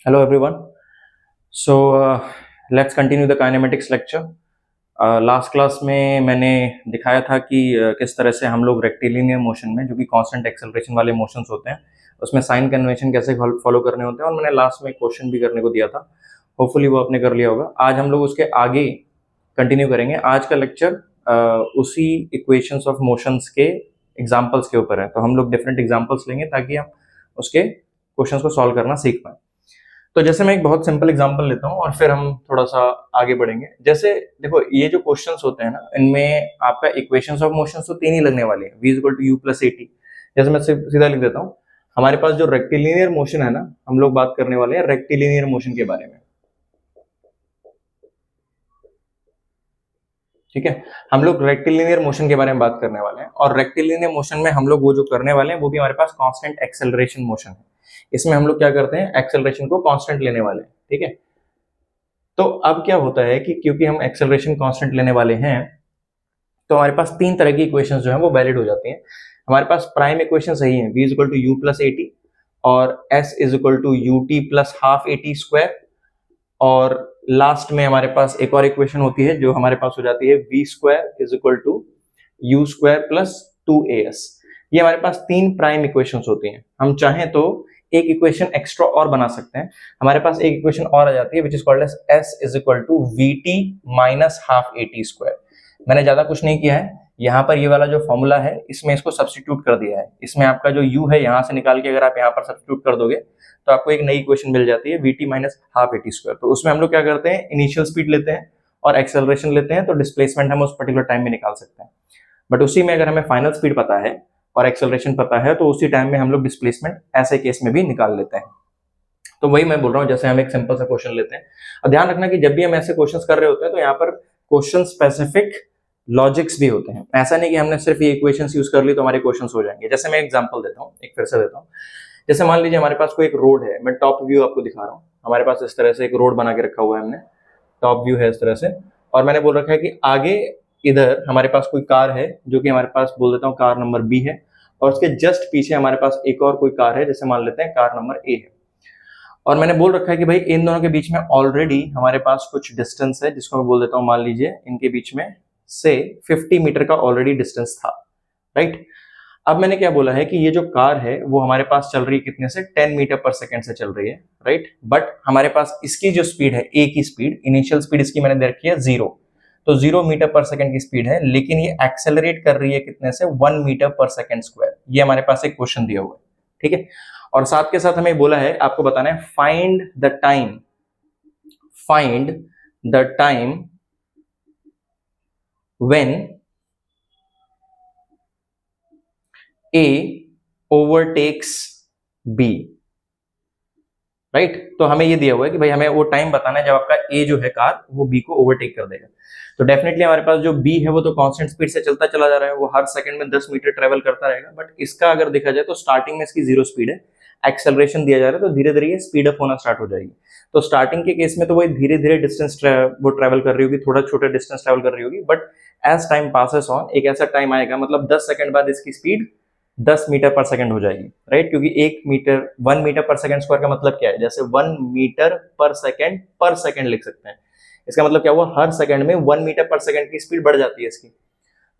Hello everyone. Let's continue the kinematics lecture. Last class में मैंने दिखाया था कि किस तरह से हम लोग रेक्टिलिनियर मोशन में, जो कि कांस्टेंट एक्सेलरेशन वाले मोशंस होते हैं, उसमें साइन कन्वेंशन कैसे फॉलो करने होते हैं, और मैंने लास्ट में क्वेश्चन भी करने को दिया था. होपफुली वो आपने कर लिया होगा. आज हम लोग उसके आगे कंटिन्यू करेंगे. आज का लेक्चर उसी इक्वेशंस ऑफ मोशंस के एग्जाम्पल्स के ऊपर है. तो हम लोग डिफरेंट एग्जाम्पल्स लेंगे ताकि हम उसके क्वेश्चंस को सॉल्व करना सीख पाएं. तो जैसे मैं एक बहुत सिंपल एग्जांपल लेता हूँ और फिर हम थोड़ा सा आगे बढ़ेंगे. जैसे देखो, ये जो क्वेश्चंस होते हैं ना, इनमें आपका इक्वेशंस ऑफ मोशंस तो तीन ही लगने वाले हैं, v equal to u plus a t. जैसे मैं सीधा लिख देता हूँ, हमारे पास जो रेक्टिलिनियर मोशन है ना, हम लोग बात करने वाले हैं रेक्टिलिनियर मोशन के बारे में. ठीक है, हम लोग रेक्टिलिनियर मोशन के बारे में बात करने वाले हैं. और रेक्टिलिनियर मोशन में हम लोग वो जो करने वाले हैं वो भी हमारे पास कांस्टेंट एक्सेलरेशन मोशन है. इसमें हम लोग क्या करते हैं, एक्सेलरेशन को कांस्टेंट लेने वाले हैं. ठीक है, तो अब क्या होता है कि क्योंकि हम एक्सेलरेशन कांस्टेंट लेने वाले हैं, तो हमारे पास तीन तरह की इक्वेशंस जो है वो वैलिड हो जाती हैं. हमारे पास प्राइम इक्वेशन सही है, v is equal to u plus a t, और s is equal to u t plus half a t square. और लास्ट में हमारे पास एक और इक्वेशन होती है जो हमारे पास हो जाती है v square is equal to you square plus 2as. ये हमारे पास तीन प्राइम इक्वेशंस होती हैं. हम चाहें तो एक इक्वेशन एक्स्ट्रा और बना सकते हैं. हमारे पास एक इक्वेशन और आ जाती है which is called as s is equal to v t minus half a t square. मैंने ज्यादा कुछ नहीं किया है. यहाँ पर ये वाला जो फॉर्मूला है, इसमें इसको सब्स्टिट्यूट कर दिया है. इसमें आपका जो u है यहाँ से निकाल के अगर आप यहाँ पर सब्स्टिट्यूट कर दोगे तो आपको एक नई इक्वेशन मिल जाती है, vt minus half a t square. तो उसमें हम लोग क्या करते हैं, इनिशियल स्पीड लेते हैं और एक्सेलरेशन लेते हैं, तो डिस्प्लेसमेंट हम उस पर्टिकुलर टाइम में निकाल सकते हैं. बट उसी में अगर हमें फाइनल स्पीड पता है और एक्सेलरेशन पता है, तो उसी टाइम में हम लोग डिस्प्लेसमेंट ऐसे केस में भी निकाल लेते हैं. तो वही मैं बोल रहा हूँ, जैसे हम एक सिंपल सा क्वेश्चन लेते हैं. और ध्यान रखना कि जब भी हम ऐसे क्वेश्चंस कर रहे होते हैं तो यहाँ पर क्वेश्चन स्पेसिफिक लॉजिक्स भी होते हैं. ऐसा नहीं कि हमने सिर्फ ये इक्वेशंस यूज कर ली तो हमारे क्वेश्चंस हो जाएंगे. जैसे मैं एग्जांपल देता हूँ, एक फिर से देता हूँ. जैसे मान लीजिए हमारे पास कोई एक रोड है, मैं टॉप व्यू आपको दिखा रहा हूँ. हमारे पास इस तरह से एक रोड बना के रखा हुआ है हमने, टॉप व्यू है इस तरह से. और मैंने बोल रखा है कि आगे इधर हमारे पास कोई कार है, जो कि हमारे पास बोल देता हूँ कार नंबर बी है, और उसके जस्ट पीछे हमारे पास एक और कोई कार है, जैसे मान लेते हैं कार नंबर ए है. और मैंने बोल रखा है कि भाई इन दोनों के बीच में ऑलरेडी हमारे पास कुछ डिस्टेंस है, जिसको मैं बोल देता हूँ, मान लीजिए इनके बीच में से 50 मीटर का ऑलरेडी डिस्टेंस था. राइट, अब मैंने क्या बोला है कि ये जो कार है वो हमारे पास चल रही है कितने से, 10 मीटर पर सेकंड से चल रही है. राइट, बट हमारे पास इसकी जो स्पीड है, ए की स्पीड, इनिशियल स्पीड इसकी मैंने दे रखी है 0. तो 0 मीटर पर सेकंड की स्पीड है, लेकिन ये एक्सेलरेट कर रही है कितने से, 1 मीटर पर सेकंड स्क्वायर. ये हमारे पास एक क्वेश्चन दिया हुआ है. ठीक है, और साथ के साथ हमें बोला है, आपको बताना है find the time when A overtakes B. Right, तो हमें ये दिया हुआ है कि भाई हमें वो टाइम बताना है जब आपका A जो है कार, वो B को ओवरटेक कर देगा. तो डेफिनेटली हमारे पास जो B है वो तो कांस्टेंट स्पीड से चलता चला जा रहा है, वो हर सेकंड में 10 मीटर ट्रेवल करता रहेगा. बट इसका अगर देखा जाए तो स्टार्टिंग में इसकी 0 स्पीड है, एक्सेलरेशन दिया जा रहा है, तो धीरे धीरे ये स्पीड अप होना स्टार्ट हो जाएगी. तो स्टार्टिंग के केस में तो वो धीरे धीरे डिस्टेंस वो ट्रेवल कर रही होगी, थोड़ा छोटा डिस्टेंस ट्रेवल कर रही होगी. But as time passes on, एक ऐसा टाइम आएगा, मतलब 10 सेकंड बाद इसकी स्पीड 10 मीटर पर सेकंड हो जाएगी. राइट, क्योंकि 1 मीटर पर सेकंड स्क्वायर का मतलब क्या है, जैसे 1 मीटर पर सेकंड लिख सकते हैं. इसका मतलब क्या हुआ, हर सेकंड में 1 मीटर पर सेकंड की स्पीड बढ़ जाती है इसकी.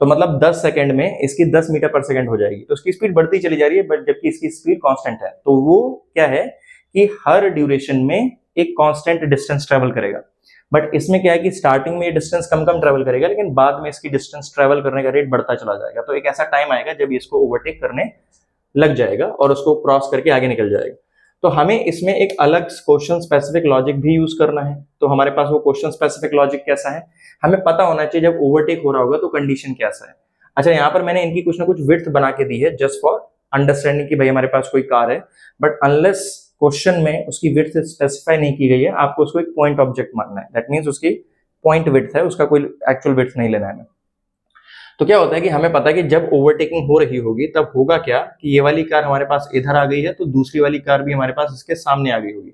तो मतलब 10 सेकंड में इसकी 10 मीटर पर सेकंड हो जाएगी. तो इसकी स्पीड बढ़ती चली जा रही है, बट जबकि इसकी स्पीड कांस्टेंट है. तो वो क्या है कि हर ड्यूरेशन में एक कांस्टेंट डिस्टेंस ट्रेवल करेगा. बट इसमें क्या है कि स्टार्टिंग में ये डिस्टेंस कम ट्रेवल करेगा, लेकिन बाद में इसकी डिस्टेंस ट्रेवल करने का रेट बढ़ता चला जाएगा. तो एक ऐसा टाइम आएगा जब इसको ओवरटेक करने लग जाएगा और उसको क्रॉस करके आगे निकल जाएगा. तो हमें इसमें एक अलग क्वेश्चन स्पेसिफिक लॉजिक भी यूज करना है. तो हमारे पास वो क्वेश्चन स्पेसिफिक लॉजिक कैसा है, हमें पता होना चाहिए जब ओवरटेक हो रहा होगा तो कंडीशन कैसा है. अच्छा, यहाँ पर मैंने इनकी कुछ ना कुछ विड्थ बना के दी है जस्ट फॉर अंडरस्टैंडिंग कि भाई हमारे पास कोई कार है, बट अनलेस क्वेश्चन में उसकी विड्थ स्पेसिफाई नहीं की गई है, आपको उसको एक पॉइंट ऑब्जेक्ट मानना है. दैट मींस उसकी पॉइंट विड्थ है, उसका कोई एक्चुअल विड्थ नहीं लेना है. तो क्या होता है कि हमें पता है कि जब ओवरटेकिंग हो रही होगी तब होगा क्या कि ये वाली कार हमारे पास इधर आ गई है, तो दूसरी वाली कार भी हमारे पास इसके सामने आ गई होगी.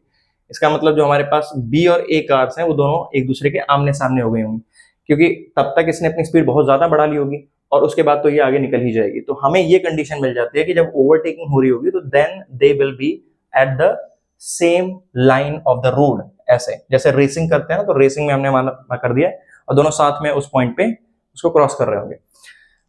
इसका मतलब जो हमारे पास बी और ए कार्स हैं वो दोनों एक दूसरे के आमने सामने हो गई होंगी, क्योंकि तब तक इसने अपनी स्पीड बहुत ज्यादा बढ़ा ली होगी और उसके बाद तो ये आगे निकल ही जाएगी. तो हमें ये कंडीशन मिल जाती है कि जब ओवरटेकिंग हो रही होगी तो then they will be at the same line of the road, ऐसे जैसे रेसिंग करते हैं ना, तो रेसिंग में हमने माना कर दिया और दोनों साथ में उस पॉइंट पे उसको क्रॉस कर रहे होंगे।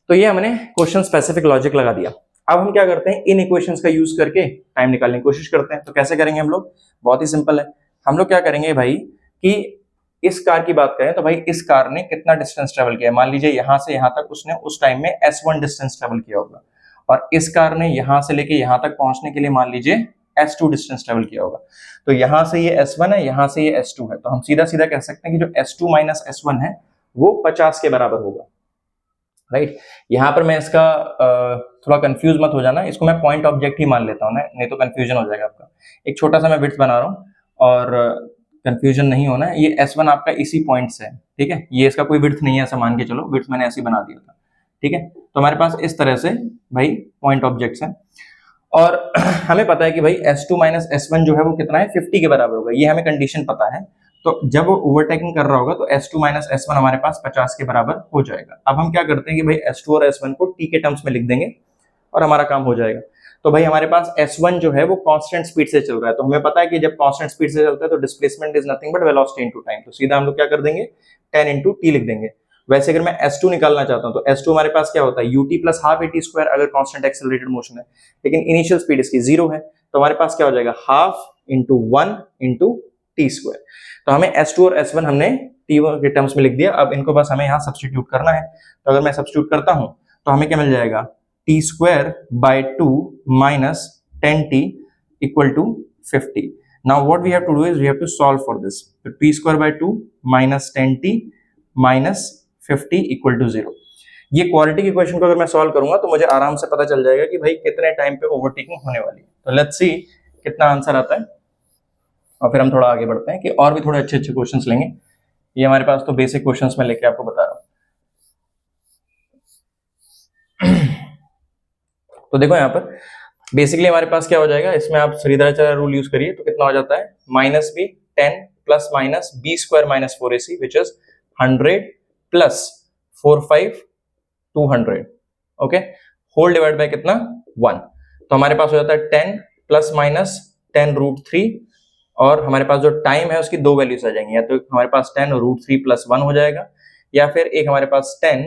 तो ये हमने क्वेश्चन स्पेसिफिक लॉजिक लगा दिया। अब हम क्या करते हैं, इन इक्वेशंस का यूज करके टाइम निकालने की कोशिश करते हैं। तो कैसे करेंगे हम लोग, बहुत ही सिंपल है। हम लोग क्या करेंगे भाई कि इस कार की बात करें तो भाई इस कार ने कितना डिस्टेंस ट्रेवल किया, मान लीजिए यहां से यहां तक उसने उस टाइम में S1 डिस्टेंस ट्रेवल किया होगा, और इस कार ने यहां से लेके यहां तक पहुंचने के लिए मान लीजिए S2 डिस्टेंस ट्रेवल किया होगा। तो यहां से ये S1 है, यहां से ये S2 है, तो हम सीधा सीधा कह सकते हैं कि जो S2 माइनस S1 है वो 50 के बराबर होगा, राइट। यहाँ पर मैं इसका थोड़ा कंफ्यूज मत हो जाना, इसको मैं पॉइंट ऑब्जेक्ट ही मान लेता हूँ ना, नहीं तो कंफ्यूजन हो जाएगा आपका। एक छोटा सा मैं विड्थ बना रहा हूँ और कंफ्यूजन नहीं होना है। ये S1 आपका इसी पॉइंट से है, ठीक है। ये इसका कोई विड्थ नहीं है, ऐसा मान के चलो, विड्थ मैंने ऐसे ही बना दिया था, ठीक है। तो हमारे पास इस तरह से भाई पॉइंट ऑब्जेक्ट्स हैं, और हमें पता है कि भाई S2 माइनस S1 जो है वो कितना है, 50 के बराबर होगा, ये हमें कंडीशन पता है। तो जब वो ओवरटेकिंग कर रहा होगा तो S2 माइनस S1 हमारे पास 50 के बराबर हो जाएगा। अब हम क्या करते हैं कि भाई S2 और S1 को t के टर्म्स में लिख देंगे और हमारा काम हो जाएगा। तो भाई हमारे पास S1 जो है वो कांस्टेंट स्पीड से चल रहा है, तो हमें पता है कि जब कांस्टेंट स्पीड से चलता है तो displacement is nothing but velocity into time, तो सीधा हम लोग क्या कर देंगे 10 इंटू टी लिख देंगे। वैसे अगर मैं S2 निकालना चाहता हूं तो S2 हमारे पास क्या होता है ut plus half at square, अगर कांस्टेंट एक्सेलरेटेड मोशन है, लेकिन इनिशियल स्पीड इसकी 0 है, तो हमारे पास क्या हो जाएगा half into 1 into t square. तो हमें S2 और S1 हमने t के टर्म्स में लिख दिया। अब इनको बस हमें यहाँ सब्स्टिट्यूट करना है, तो अगर मैं सब्स्टिट्यूट करता हूं तो हमें क्या मिल जाएगा, T square by 2 minus 10t equal to 50। Now what we have to do is we have to solve for this. तो T square by 2 minus 10t minus 50 equal to 0। ये क्वालिटी की क्वेश्चन को अगर मैं सॉल्व करूंगा तो मुझे आराम से पता चल जाएगा कि भाई कितने टाइम पे ओवरटेकिंग होने वाली है। तो लेट्स सी कितना आंसर आता है, और फिर हम थोड़ा आगे बढ़ते हैं कि और भी थोड़े अच्छे अच्छे क्वेश्चंस लेंगे। ये हमारे पास तो बेसिक क्वेश्चंस में लेके आपको बता रहा हूं। तो देखो यहाँ पर बेसिकली हमारे पास क्या हो जाएगा, इसमें आप श्रीधराचार्य रूल यूज करिए तो कितना हो जाता है, minus b 10 plus minus b square minus 4ac which is 100 plus 4 5 200, okay, whole divide by कितना 1। तो हमारे पास हो जाता है 10 प्लस माइनस 10 रूट 3, और हमारे पास जो टाइम है उसकी दो वैल्यूज आ जाएंगी, या तो हमारे पास 10 रूट 3 प्लस 1 हो जाएगा, या फिर एक हमारे पास 10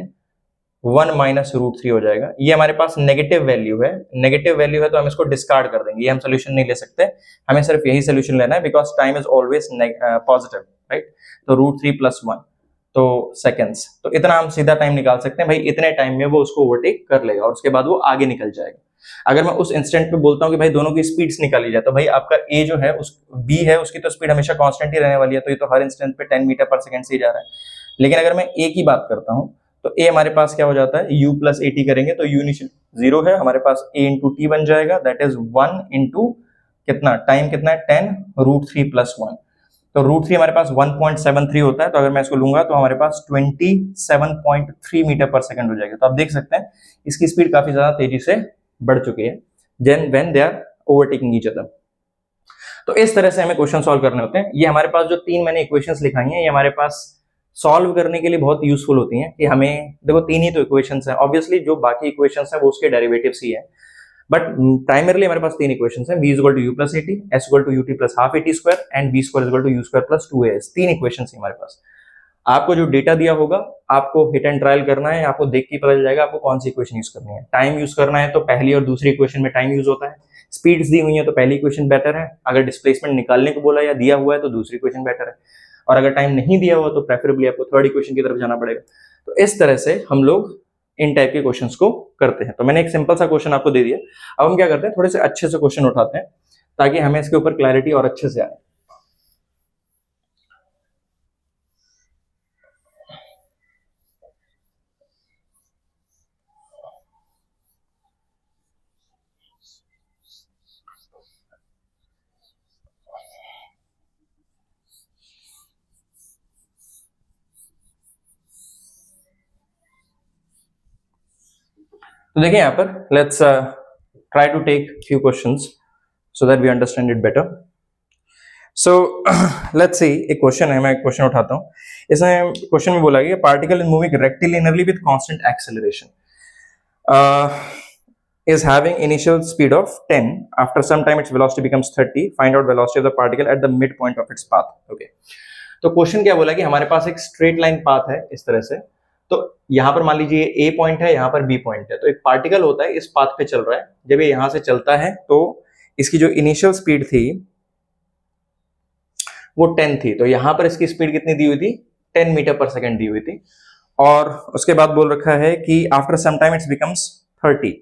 1 माइनस रूट 3 हो जाएगा। ये हमारे पास नेगेटिव वैल्यू है, नेगेटिव वैल्यू है तो हम इसको डिस्कार्ड कर देंगे, ये हम सोल्यूशन नहीं ले सकते, हमें सिर्फ यही सोल्यूशन लेना है because time is always positive, right. तो रूट 3 प्लस 1 तो सेकेंड्स, तो इतना हम सीधा टाइम निकाल सकते हैं भाई, इतने टाइम में वो उसको ओवरटेक कर लेगा और उसके बाद वो आगे निकल जाएगा। अगर मैं उस इंस्टेंट पे बोलता हूँ कि भाई दोनों की स्पीड्स निकाली जाए, तो भाई आपका ए जो है उस बी है उसकी तो स्पीड हमेशा कांस्टेंट ही रहने वाली है, तो ये तो हर इंस्टेंट पे 10 मीटर पर सेकंड से ही जा रहा है। लेकिन अगर मैं ए की बात करता हूँ तो ए हमारे पास क्या हो जाता है, u प्लस ए टी करेंगे तो u इनिशियल 0 है, हमारे पास a इंटू टी बन जाएगा, दैट इज 1 इंटू कितना टाइम, कितना है 10 रूट 3 प्लस 1। तो रूट 3 हमारे पास 1.73 होता है, तो अगर मैं इसको लूंगा तो हमारे पास 27.3 मीटर पर सेकंड हो जाएगा। तो आप देख सकते हैं इसकी स्पीड काफी ज्यादा तेजी से बढ़ चुकी है when they are overtaking each other. तो इस तरह से हमें क्वेश्चन सॉल्व करने होते हैं। ये हमारे पास जो तीन मैंने इक्वेशंस लिखाई हैं ये हमारे पास सॉल्व करने के लिए बहुत यूजफुल होती हैं, कि हमें देखो तीन ही तो इक्वेशंस हैं, ऑब्वियसली जो बाकी इक्वेशंस हैं वो उसके डेरिवेटिव्स ही हैं, बट प्राइमरली हमारे पास तीन इक्वेशंस हैं, v is equal to u plus a t, s equal to u t plus half a t square and v square is equal to you square plus 2as। तीन equations हैं हमारे पास। आपको जो data दिया होगा आपको hit and trial करना है, आपको देख के पता चल जाएगा आपको कौन सी इक्वेशन यूज करनी है। टाइम यूज करना है तो पहली और दूसरी इक्वेशन में टाइम यूज होता है, स्पीड्स दी हुई है तो पहली इक्वेशन बेटर है, अगर डिस्प्लेसमेंट निकालने को बोला या दिया हुआ है तो दूसरी इक्वेशन बेटर है, और अगर टाइम नहीं दिया हुआ तो प्रेफरेबली आपको थर्ड इक्वेशन की तरफ जाना पड़ेगा। तो इस तरह से हम लोग इन टाइप के क्वेश्चंस को करते हैं। तो मैंने एक सिंपल सा क्वेश्चन आपको दे दिया, अब हम क्या करते हैं थोड़े से अच्छे से क्वेश्चन उठाते हैं ताकि हमें इसके ऊपर क्लैरिटी और अच्छे से आए। तो देखिए यहाँ पर let's try to take few questions so that we understand it better. So let's see, एक क्वेश्चन है, मैं एक क्वेश्चन उठाता हूँ। इसमें क्वेश्चन में बोला गया particle is moving rectilinearly with constant acceleration. is having initial speed of 10. After some time its velocity becomes 30. Find out velocity of the particle at the midpoint of its path. Okay. तो question क्या बोला कि हमारे पास एक straight line path है इस तरह से, तो यहां पर मान लीजिए ए पॉइंट है, यहां पर बी पॉइंट है, तो एक पार्टिकल होता है इस पाथ पे चल रहा है, जब ये यहां से चलता है तो इसकी जो इनिशियल स्पीड थी वो 10 थी, तो यहां पर इसकी स्पीड कितनी दी हुई थी, 10 मीटर पर सेकेंड दी हुई थी, और उसके बाद बोल रखा है कि after some time it's becomes 30,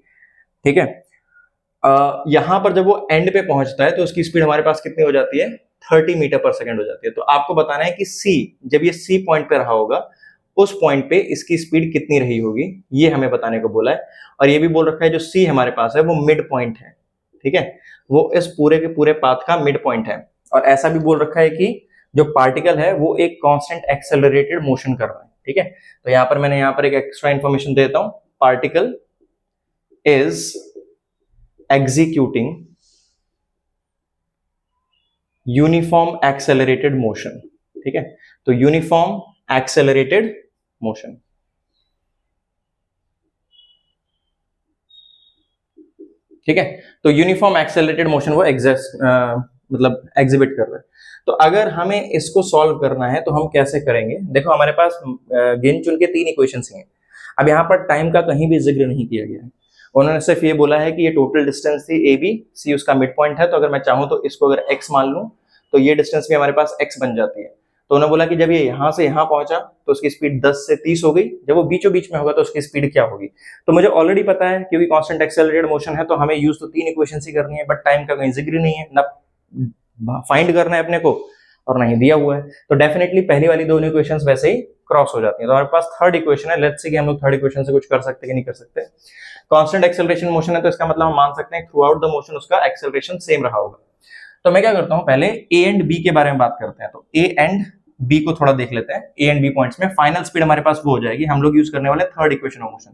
ठीक है। यहां पर जब वो एंड पे पहुंचता है तो उसकी स्पीड हमारे पास कितनी हो जाती है, 30 मीटर पर सेकेंड हो जाती है। तो आपको बताना है कि सी, जब ये सी पॉइंट पे रहा होगा उस पॉइंट पे इसकी स्पीड कितनी रही होगी, ये हमें बताने को बोला है। और ये भी बोल रखा है जो सी हमारे पास है वो मिड पॉइंट है, ठीक है, वो इस पूरे के पूरे पाथ का मिड पॉइंट है। और ऐसा भी बोल रखा है कि जो पार्टिकल है वो एक कांस्टेंट एक्सेलरेटेड मोशन कर रहा है, ठीक है। तो यहां पर मैंने यहां पर एक एक्स्ट्रा इंफॉर्मेशन देता हूं, particle is executing uniform accelerated motion, ठीक है। तो यूनिफॉर्म एक्सेलरेटेड मोशन, ठीक है, तो यूनिफॉर्म एक्सेलरेटेड मोशन वो मतलब एग्जिबिट कर रहा है। तो अगर हमें इसको सॉल्व करना है तो हम कैसे करेंगे, देखो हमारे पास गिन चुन के 3 इक्वेशंस हैं। अब यहाँ पर टाइम का कहीं भी जिक्र नहीं किया गया है, उन्होंने सिर्फ ये बोला है कि ये टोटल डिस्टेंस थी ए बी, सी उसका मिड पॉइंट है, तो अगर मैं चाहूं तो इसको अगर x मान लूं तो ये डिस्टेंस भी हमारे पास x बन जाती है। तो उन्होंने बोला कि जब ये यहां से यहां पहुंचा तो उसकी स्पीड 10 से 30 हो गई, जब वो बीचों बीच में होगा तो उसकी स्पीड क्या होगी। तो मुझे ऑलरेडी पता है क्योंकि कांस्टेंट एक्सेलरेटेड मोशन है तो हमें यूज तो 3 इक्वेशंस ही करनी है, बट टाइम का कहीं जिक्र नहीं है, ना फाइंड करना है अपने को और नहीं दिया हुआ है, तो डेफिनेटली पहली वाली दोनों इक्वेशंस वैसे ही क्रॉस हो जाती हैं। तो हमारे पास थर्ड इक्वेशन है, लेट्स सी कि हम लोग थर्ड इक्वेशन से कुछ कर सकते हैं कि नहीं कर सकते। कांस्टेंट एक्सेलरेशन मोशन है तो इसका मतलब हम मान सकते हैं थ्रू आउट द मोशन उसका एक्सेलरेशन सेम रहा होगा। तो मैं क्या करता हूं, पहले ए एंड बी के बारे में बात करते हैं। तो ए एंड बी को थोड़ा देख लेते हैं। ए एंड बी पॉइंट्स में फाइनल स्पीड हमारे पास वो हो जाएगी, हम लोग यूज करने वाले third equation of motion,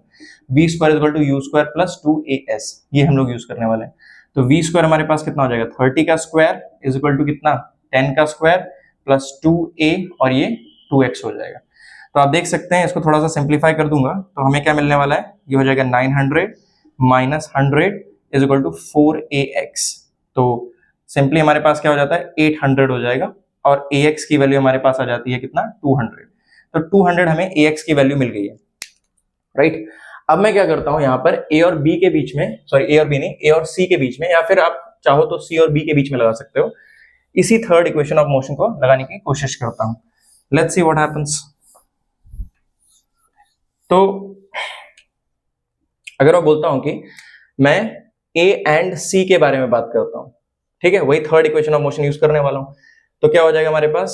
v square equal to u square plus 2as, ये हम लोग यूज करने वाले हैं। तो v स्क्वायर हमारे पास कितना हो जाएगा, 30 का स्क्वायर इज इक्वल टू कितना, 10 का स्क्वायर प्लस 2a और ये 2x हो जाएगा। तो आप देख सकते हैं, इसको थोड़ा सा सिंप्लीफाई कर दूंगा तो हमें क्या मिलने वाला है, ये हो जाएगा 900 minus 100 is equal to 4ax। तो सिंपली हमारे पास क्या हो जाता है, 800 हो जाएगा, और ax की वैल्यू हमारे पास आ जाती है कितना, 200। तो 200 हमें ax की वैल्यू मिल गई है, राइट। अब मैं क्या करता हूं, यहाँ पर a और b के बीच में, सॉरी a और b नहीं, a और c के बीच में, या फिर आप चाहो तो c और b के बीच में लगा सकते हो, इसी थर्ड इक्वेशन ऑफ मोशन को लगाने की कोशिश करता हूं। Let's see what happens. तो अगर मैं बोलता हूं कि मैं a एंड c के बारे में बात करता हूं, ठीक है, वही third equation of motion use करने वाला हूं, तो क्या हो जाएगा हमारे पास,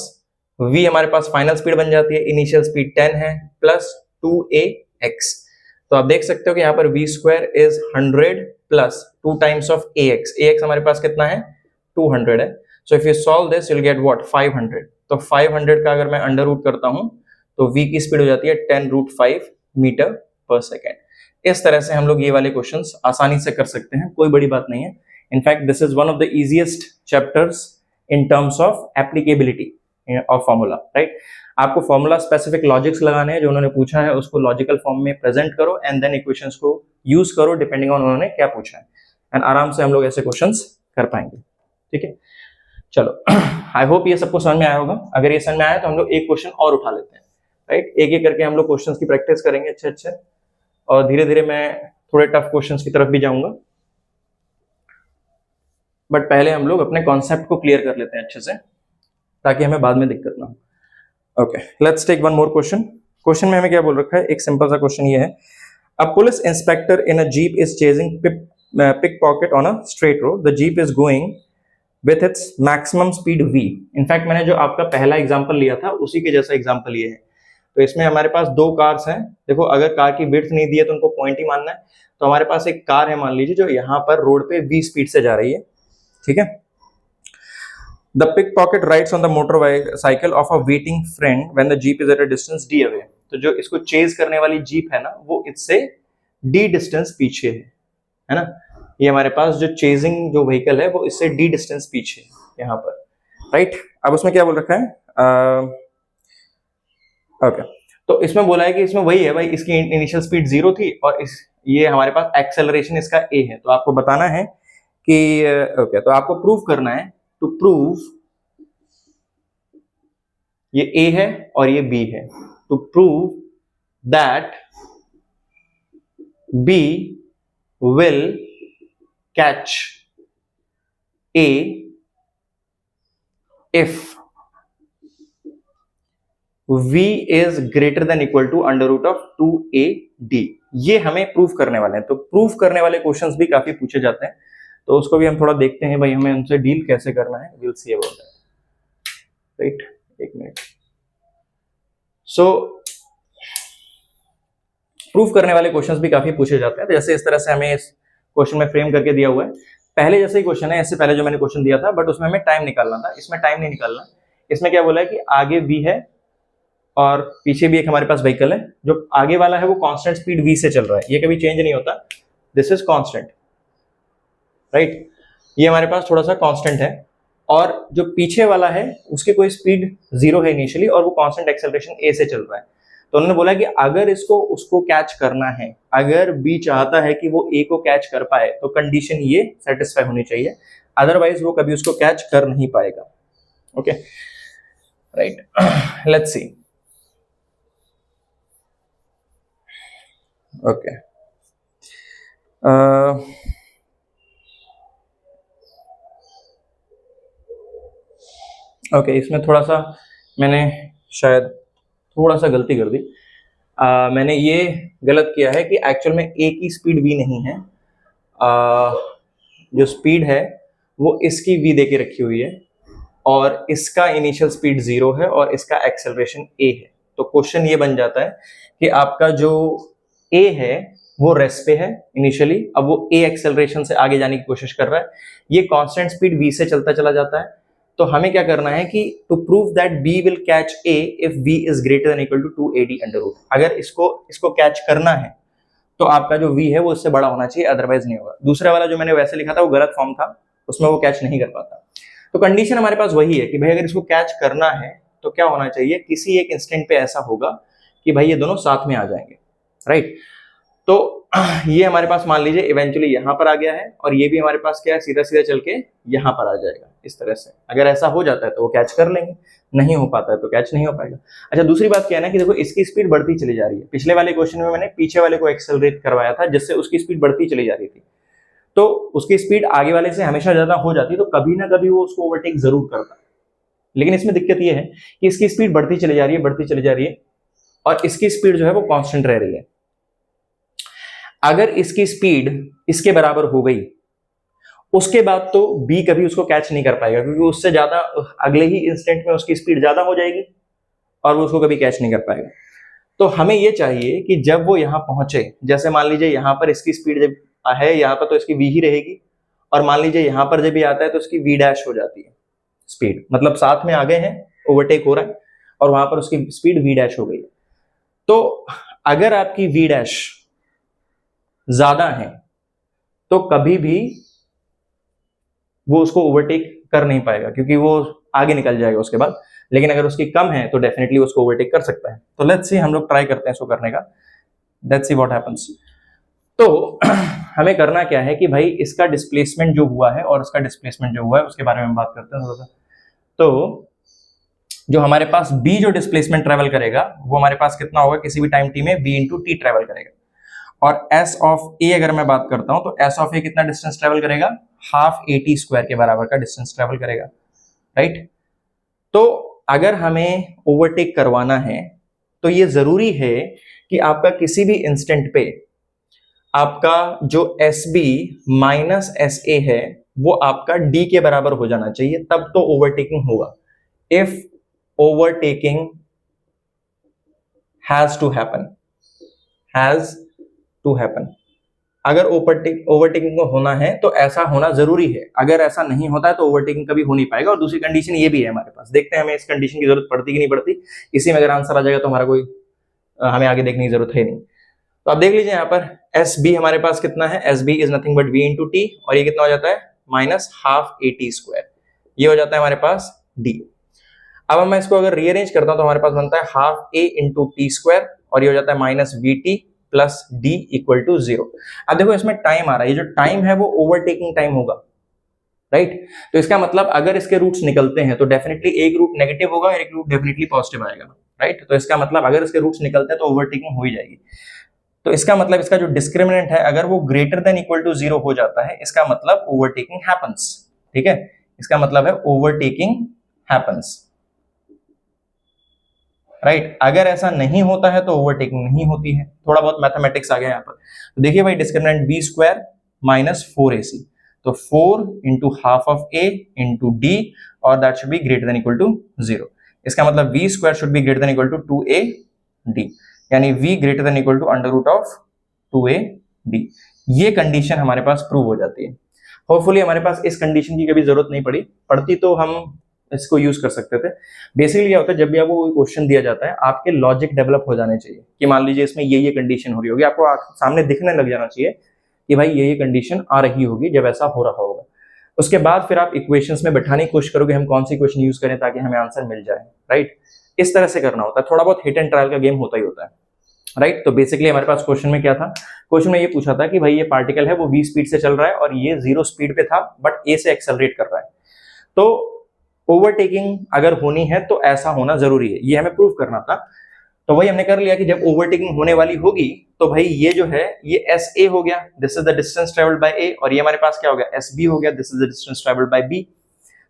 v हमारे पास फाइनल स्पीड बन जाती है, इनिशियल स्पीड 10 है, प्लस 2ax। तो आप देख सकते हो कि यहाँ पर v square is 100 plus 2 times of ax हमारे पास कितना है, 200 है। So if you solve this you will get what, 500। तो 500 का अगर मैं अंडर रूट करता हूं तो v की स्पीड हो जाती है 10√5 मीटर पर सेकेंड। इस तरह से हम लोग ये वाले क्वेश्चंस आसानी से कर सकते हैं, कोई बड़ी बात नहीं है। In fact this is one of the easiest chapters in terms of applicability of formula, right. आपको फॉर्मूला स्पेसिफिक लॉजिक्स लगाने हैं, जो उन्होंने पूछा है उसको लॉजिकल फॉर्म में प्रेजेंट करो एंड देन इक्वेशंस को यूज करो डिपेंडिंग ऑन उन्होंने क्या पूछा है, एंड आराम से हम लोग ऐसे क्वेश्चंस कर पाएंगे, ठीक है। चलो आई होप ये सबको समझ में आया होगा। अगर ये समझ में आया तो हम लोग एक क्वेश्चन और उठा लेते हैं, राइट। एक एक करके हम लोग क्वेश्चंस की प्रैक्टिस करेंगे अच्छे अच्छे, और धीरे धीरे मैं थोड़े टफ क्वेश्चंस की तरफ भी जाऊंगा, बट पहले हम लोग अपने कॉन्सेप्ट को क्लियर कर लेते हैं अच्छे से, ताकि हमें बाद में दिक्कत ना हो। Okay, let's take one more question. Question में हमें क्या बोल रखा है, एक सिंपल सा क्वेश्चन ये है, a police inspector in a jeep is chasing pick pocket on a straight road, the jeep is going with its maximum speed v। In fact मैंने जो आपका पहला एग्जांपल लिया था उसी के जैसा एग्जांपल ये है। तो इसमें हमारे पास 2 कार्स हैं, देखो अगर कार की विड्थ नहीं दी है तो उनको पॉइंट ही मानना है। तो हमारे पास एक कार है मान लीजिए जो यहाँ पर रोड पे v स्पीड से जा रही है, ठीक है। The pickpocket rides on the motorcycle of a waiting friend when the jeep is at a distance d away। तो जो इसको चेज करने वाली जीप है ना, वो इससे d डिस्टेंस पीछे है ना। ये हमारे पास जो चेजिंग जो व्हीकल है वो इससे d डिस्टेंस पीछे है यहाँ पर, राइट। अब उसमें क्या बोल रखा है, ओके। तो इसमें बोला है कि इसमें वही है भाई, इसकी इनिशियल स्पीड 0 थी और ये हमारे पास एक्सेलरेशन इसका a है, तो आपको बताना है कि ओके, तो आपको प्रूव करना है, टू प्रूव ये a है और ये b है, to prove that b will catch a if v is greater than equal to under root of 2ad। ये हमें प्रूफ करने वाले हैं। तो प्रूफ करने वाले क्वेश्चंस भी काफी पूछे जाते हैं, तो उसको भी हम थोड़ा देखते हैं भाई हमें उनसे डील कैसे करना है। Will see about that, right. एक मिनट। सो प्रूफ करने वाले क्वेश्चंस भी काफी पूछे जाते हैं, तो जैसे इस तरह से हमें इस क्वेश्चन में फ्रेम करके दिया हुआ है। पहले जैसे ही क्वेश्चन है, इससे पहले जो मैंने क्वेश्चन दिया था, बट उसमें हमें टाइम निकालना था, इसमें टाइम नहीं निकालना। इसमें क्या बोला है कि आगे v है और पीछे भी एक हमारे पास व्हीकल है। जो आगे वाला है वो कांस्टेंट स्पीड v से चल रहा है, ये कभी चेंज नहीं होता, दिस इज कांस्टेंट, राइट। ये हमारे पास थोड़ा सा कांस्टेंट है, और जो पीछे वाला है उसकी कोई स्पीड 0 है इनिशियली, और वो कांस्टेंट एक्सेलरेशन a से चल रहा है। तो उन्होंने बोला कि अगर इसको उसको कैच करना है, अगर b चाहता है कि वो a को कैच कर पाए, तो कंडीशन ये सेटिस्फाई होनी चाहिए, अदरवाइज वो कभी उसको कैच कर नहीं पाएगा। Okay, right. Let's see. Okay, okay, इसमें थोड़ा सा मैंने शायद थोड़ा सा गलती कर दी। मैंने ये गलत किया है कि एक्चुअल में a की स्पीड v नहीं है, जो स्पीड है वो इसकी v दे के रखी हुई है, और इसका इनिशियल स्पीड 0 है और इसका एक्सेलरेशन a है। तो क्वेश्चन ये बन जाता है कि आपका जो a है वो रेस्ट पे है इनिशियली, अब वो a एक्सेलरेशन से आगे जाने की कोशिश कर रहा है, ये कांस्टेंट स्पीड v से चलता चला जाता है। तो हमें क्या करना है कि to prove that b will catch a if v is greater than equal to 2ad under root. अगर इसको कैच करना है तो आपका जो v है वो इससे बड़ा होना चाहिए, अदरवाइज नहीं होगा। दूसरा वाला जो मैंने वैसे लिखा था वो गलत फॉर्म था, उसमें वो कैच नहीं कर पाता। तो कंडीशन हमारे पास वही है कि भाई अगर इसको कैच करना है तो क्या होना चाहिए, किसी एक इंस्टेंट पे ऐसा होगा कि भाई ये दोनों साथ में आ जाएंगे, राइट। तो ये हमारे पास मान लीजिए इवेंचुअली यहाँ पर आ गया है, और ये भी हमारे पास क्या है, सीधा सीधा चल के यहाँ पर आ जाएगा इस तरह से। अगर ऐसा हो जाता है तो वो कैच कर लेंगे, नहीं हो पाता है तो कैच नहीं हो पाएगा। अच्छा, दूसरी बात क्या है ना कि देखो इसकी स्पीड बढ़ती चली जा रही है। पिछले वाले क्वेश्चन में मैंने पीछे वाले को एक्सेलरेट करवाया था, जिससे उसकी स्पीड बढ़ती चली जा रही थी, तो उसकी स्पीड आगे वाले से हमेशा ज्यादा हो जाती, तो कभी ना कभी वो उसको ओवरटेक जरूर करता। लेकिन इसमें दिक्कत ये है कि इसकी स्पीड बढ़ती चली जा रही है, बढ़ती चली जा रही है, और इसकी स्पीड जो है वो कांस्टेंट रह रही है। अगर इसकी स्पीड इसके बराबर हो गई, उसके बाद तो b कभी उसको कैच नहीं कर पाएगा, क्योंकि उससे ज्यादा अगले ही इंस्टेंट में उसकी स्पीड ज्यादा हो जाएगी और वो उसको कभी कैच नहीं कर पाएगा। तो हमें ये चाहिए कि जब वो यहां पहुंचे, जैसे मान लीजिए यहां पर इसकी स्पीड जब है यहाँ पर तो इसकी v ही रहेगी, और मान लीजिए यहां पर जब भी आता है तो इसकी v डैश हो जाती है स्पीड, मतलब साथ में आ गए हैं, ओवरटेक हो रहा है, और वहां पर उसकी स्पीड v डैश हो गई है। तो अगर आपकी v डैश ज्यादा है तो कभी भी वो उसको ओवरटेक कर नहीं पाएगा, क्योंकि वो आगे निकल जाएगा उसके बाद। लेकिन अगर उसकी कम है तो डेफिनेटली उसको ओवरटेक कर सकता है। तो लेट्स सी, हम लोग ट्राई करते हैं इसको करने का, लेट्स सी व्हाट हैपेंस। तो हमें करना क्या है कि भाई इसका डिस्प्लेसमेंट जो हुआ है और उसका डिस्प्लेसमेंट जो हुआ है उसके बारे में बात करते हैं थोड़ा सा। तो जो हमारे पास b जो डिस्प्लेसमेंट ट्रेवल करेगा वो हमारे पास कितना होगा, किसी भी टाइम t में b इंटू टी ट्रेवल करेगा। और s ऑफ a अगर मैं बात करता हूं तो s ऑफ a कितना डिस्टेंस ट्रेवल करेगा, हाफ at स्क्वायर के बराबर का डिस्टेंस ट्रेवल करेगा, राइट। तो अगर हमें ओवरटेक करवाना है तो ये जरूरी है कि आपका किसी भी इंस्टेंट पे आपका जो sb माइनस sa है वो आपका d के बराबर हो जाना चाहिए, तब तो ओवरटेकिंग होगा। If overtaking has to happen, अगर ओवरटेकिंग को होना है तो ऐसा होना जरूरी है। अगर ऐसा नहीं होता है तो ओवरटेकिंग कभी हो नहीं पाएगा। और दूसरी कंडीशन ये भी है हमारे पास, देखते हैं हमें इस कंडीशन की जरूरत पड़ती कि नहीं पड़ती। इसी में अगर आंसर आ जाएगा तो हमारा कोई हमें आगे देखने की जरूरत है नहीं। तो आप देख लीजिए यहाँ पर एस बी हमारे पास कितना है, s b is nothing but v into t, और ये कितना हो जाता है, माइनस हाफ at स्क्वायर, ये हो जाता है हमारे पास डी। अब मैं इसको अगर रीअरेंज करता हूं तो हमारे पास बनता है half a into t square और ये हो जाता है minus v t plus d equal to 0। अब देखो इसमें टाइम आ रहा है, ये जो टाइम है वो ओवरटेकिंग टाइम होगा, राइट। तो इसका मतलब अगर इसके रूट्स निकलते हैं तो डेफिनेटली एक रूट नेगेटिव होगा और एक रूट डेफिनेटली पॉजिटिव आएगा, राइट। तो इसका मतलब अगर इसके रूट्स निकलते हैं तो ओवरटेकिंग हो ही जाएगी। तो इसका मतलब इसका जो डिस्क्रिमिनेंट है अगर वो ग्रेटर देन इक्वल टू 0 हो जाता है, इसका मतलब ओवरटेकिंग हैपेंस, ठीक है। इसका मतलब है ओवरटेकिंग हैपेंस, राइट। अगर ऐसा नहीं होता है तो ओवरटेकिंग नहीं होती है। थोड़ा बहुत मैथमेटिक्स आ गया यहाँ पर। तो देखिए भाई discriminant B square minus 4ac, तो 4 into half of A into D और that should be greater than equal to 0। इसका मतलब v square should be greater than equal to 2ad, यानी v greater than equal to under root of 2ad। ये condition हमारे पास prove हो जाती है। Hopefully हमारे पास इस कंडीशन की कभी जरूरत नहीं पड़ती तो हम इसको यूज कर सकते थे। बेसिकली क्या होता है, जब भी आपको कोई क्वेश्चन दिया जाता है आपके लॉजिक डेवलप हो जाने चाहिए कि मान लीजिए इसमें ये कंडीशन हो रही होगी, आपको सामने दिखने लग जाना चाहिए कि भाई ये कंडीशन आ रही होगी जब ऐसा हो रहा होगा। उसके बाद फिर आप इक्वेशंस में बैठाने की कोशिश करोगे हम कौन सी इक्वेशन यूज करें ताकि हमें आंसर मिल जाए, राइट। इस तरह से करना होता है, थोड़ा बहुत हिट एंड ट्रायल का गेम होता ही होता है, राइट। तो बेसिकली हमारे पास क्वेश्चन में क्या था, क्वेश्चन में ये पूछा था कि भाई ये पार्टिकल है वो v स्पीड से चल रहा है और ये 0 स्पीड पे था बट a से एक्सेलरेट कर रहा है। तो ओवरटेकिंग अगर होनी है तो ऐसा होना जरूरी है, ये हमें प्रूव करना था। तो वही हमने कर लिया कि जब ओवरटेकिंग होने वाली होगी तो भाई ये जो है ये एस ए हो गया, this is the distance travelled by A, और ये हमारे पास क्या हो गया एस बी हो गया, this is the distance travelled by b.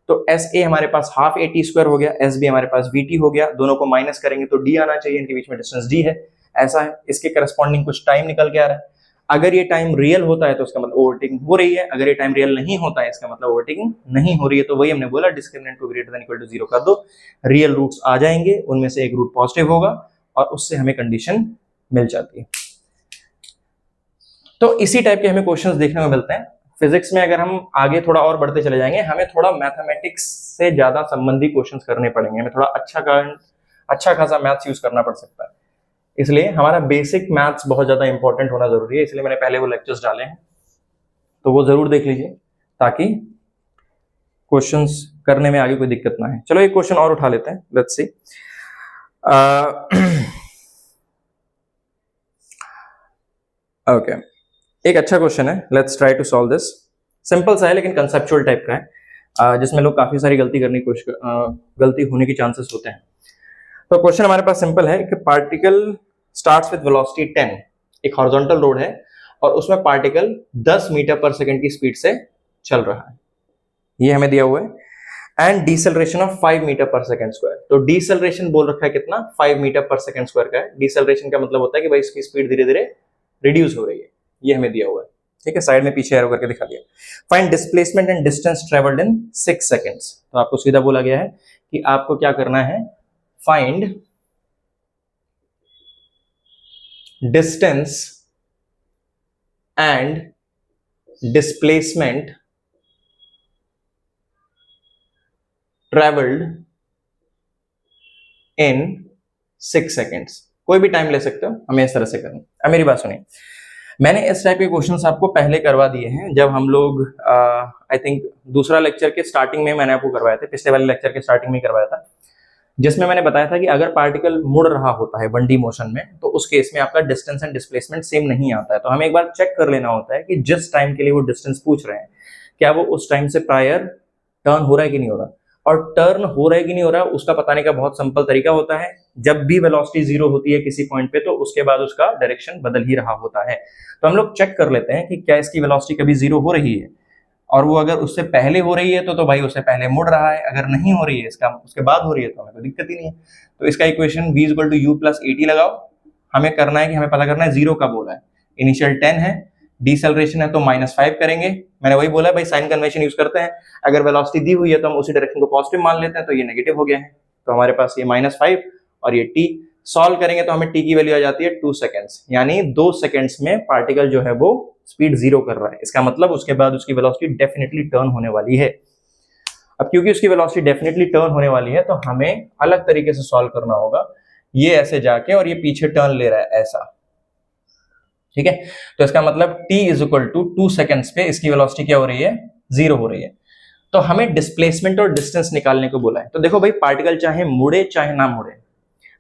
तो एस ए हमारे पास हाफ ए टी स्क्वायर हो गया, एस बी हमारे पास वी टी हो गया, दोनों को माइनस करेंगे तो डी आना चाहिए, इनके बीच में डिस्टेंस डी है, ऐसा है। इसके करस्पॉन्डिंग कुछ टाइम निकल के आ रहा है। अगर ये टाइम रियल होता है तो इसका मतलब ओवरटेकिंग हो रही है, अगर ये टाइम रियल नहीं होता है इसका मतलब ओवरटेकिंग नहीं हो रही है। तो वही हमने बोला डिस्क्रिमिनेंट को ग्रेटर देन इक्वल टू 0 कर दो, रियल रूट्स आ जाएंगे, उनमें से एक रूट पॉजिटिव होगा और उससे हमें कंडीशन मिल जाती है। तो इसी टाइप के हमें क्वेश्चंस देखने को मिलते हैं फिजिक्स में। अगर हम आगे थोड़ा और बढ़ते चले जाएंगे हमें थोड़ा मैथमेटिक्स से ज्यादा संबंधी क्वेश्चंस करने पड़ेंगे, हमें थोड़ा अच्छा खासा मैथ्स यूज करना पड़ सकता है। इसलिए हमारा बेसिक मैथ्स बहुत ज्यादा इंपॉर्टेंट होना जरूरी है, इसलिए मैंने पहले वो लेक्चर्स डाले हैं, तो वो जरूर देख लीजिए ताकि क्वेश्चंस करने में आगे कोई दिक्कत ना है। चलो एक क्वेश्चन और उठा लेते हैं, लेट्स सी। ओके, एक अच्छा क्वेश्चन है, let's try to solve this. Simple सा है लेकिन कंसेप्चुअल टाइप का है, जिसमें लोग काफी सारी गलती करने की कोशिश गलती होने के चांसेस होते हैं। तो क्वेश्चन हमारे पास सिंपल है कि पार्टिकल स्टार्ट्स विद वेलोसिटी 10, एक हॉरिजॉन्टल रोड है और उसमें पार्टिकल 10 मीटर पर सेकंड की स्पीड से चल रहा है, ये हमें दिया हुआ है, and deceleration of 5 metre per second square. तो डिसेलरेशन बोल रखा है कितना, 5 मीटर पर सेकंड स्क्वायर का है। डिसेलरेशन का मतलब होता है कि भाई इसकी स्पीड धीरे धीरे रिड्यूस हो रही है, ये हमें दिया हुआ है, ठीक है। साइड में पीछे एरो करके दिखा दिया। Find displacement and distance travelled in 6 seconds. तो आपको सीधा बोला गया है कि आपको क्या करना है, find distance and displacement travelled in 6 seconds. कोई भी टाइम ले सकते हो, हमें इस तरह से करना। अब मेरी बात सुनिए, मैंने इस टाइप के क्वेश्चंस आपको पहले करवा दिए हैं जब हम लोग आई थिंक दूसरा लेक्चर के स्टार्टिंग में मैंने आपको करवाया था, पिछले वाले लेक्चर के स्टार्टिंग में करवाया था, जिसमें मैंने बताया था कि अगर पार्टिकल मुड़ रहा होता है 1D मोशन में तो उस केस में आपका डिस्टेंस एंड डिस्प्लेसमेंट सेम नहीं आता है। तो हमें एक बार चेक कर लेना होता है कि जिस टाइम के लिए वो डिस्टेंस पूछ रहे हैं क्या वो उस टाइम से प्रायर टर्न हो रहा है कि नहीं हो रहा। और टर्न हो रहा है कि नहीं हो रहा उसका बताने का बहुत सिंपल तरीका होता है, जब भी वेलोसिटी 0 होती है किसी पॉइंट पे तो उसके बाद उसका डायरेक्शन बदल ही रहा होता है। तो हम लोग चेक कर लेते हैं कि क्या इसकी वेलोसिटी कभी 0 हो रही है, और वो अगर उससे पहले हो रही है तो भाई उससे पहले मुड़ रहा है, अगर नहीं हो रही है इसका उसके बाद हो रही है तो हमें कोई दिक्कत ही नहीं है। तो इसका equation v equal to u plus at लगाओ। हमें करना है कि हमें पता करना है 0 कब बोला है, इनिशियल 10 है, डिसेलरेशन है तो -5 करेंगे। मैंने वही बोला भाई साइन कन्वेंशन यूज करते हैं, अगर वेलोसिटी दी हुई है तो हम उसी डायरेक्शन को पॉजिटिव मान लेते हैं, तो ये नेगेटिव हो गया है, तो हमारे पास ये -5 और ये t सॉल्व करेंगे तो हमें t की वैल्यू आ जाती है 2 सेकंड्स, यानी 2 सेकंड्स में पार्टिकल जो है वो स्पीड 0 कर रहा है। इसका मतलब उसके बाद उसकी वेलोसिटी डेफिनेटली टर्न होने वाली है। अब क्योंकि उसकी वेलोसिटी डेफिनेटली टर्न होने वाली है तो हमें अलग तरीके से सॉल्व करना होगा, ये ऐसे जाके और ये पीछे टर्न ले रहा है ऐसा, ठीक है। तो इसका मतलब t is equal to 2 seconds पे इसकी वेलोसिटी क्या हो रही है, 0 हो रही है। तो हमें डिस्प्लेसमेंट और डिस्टेंस निकालने को बोला है। तो देखो भाई, पार्टिकल चाहे मुड़े चाहे ना मुड़े,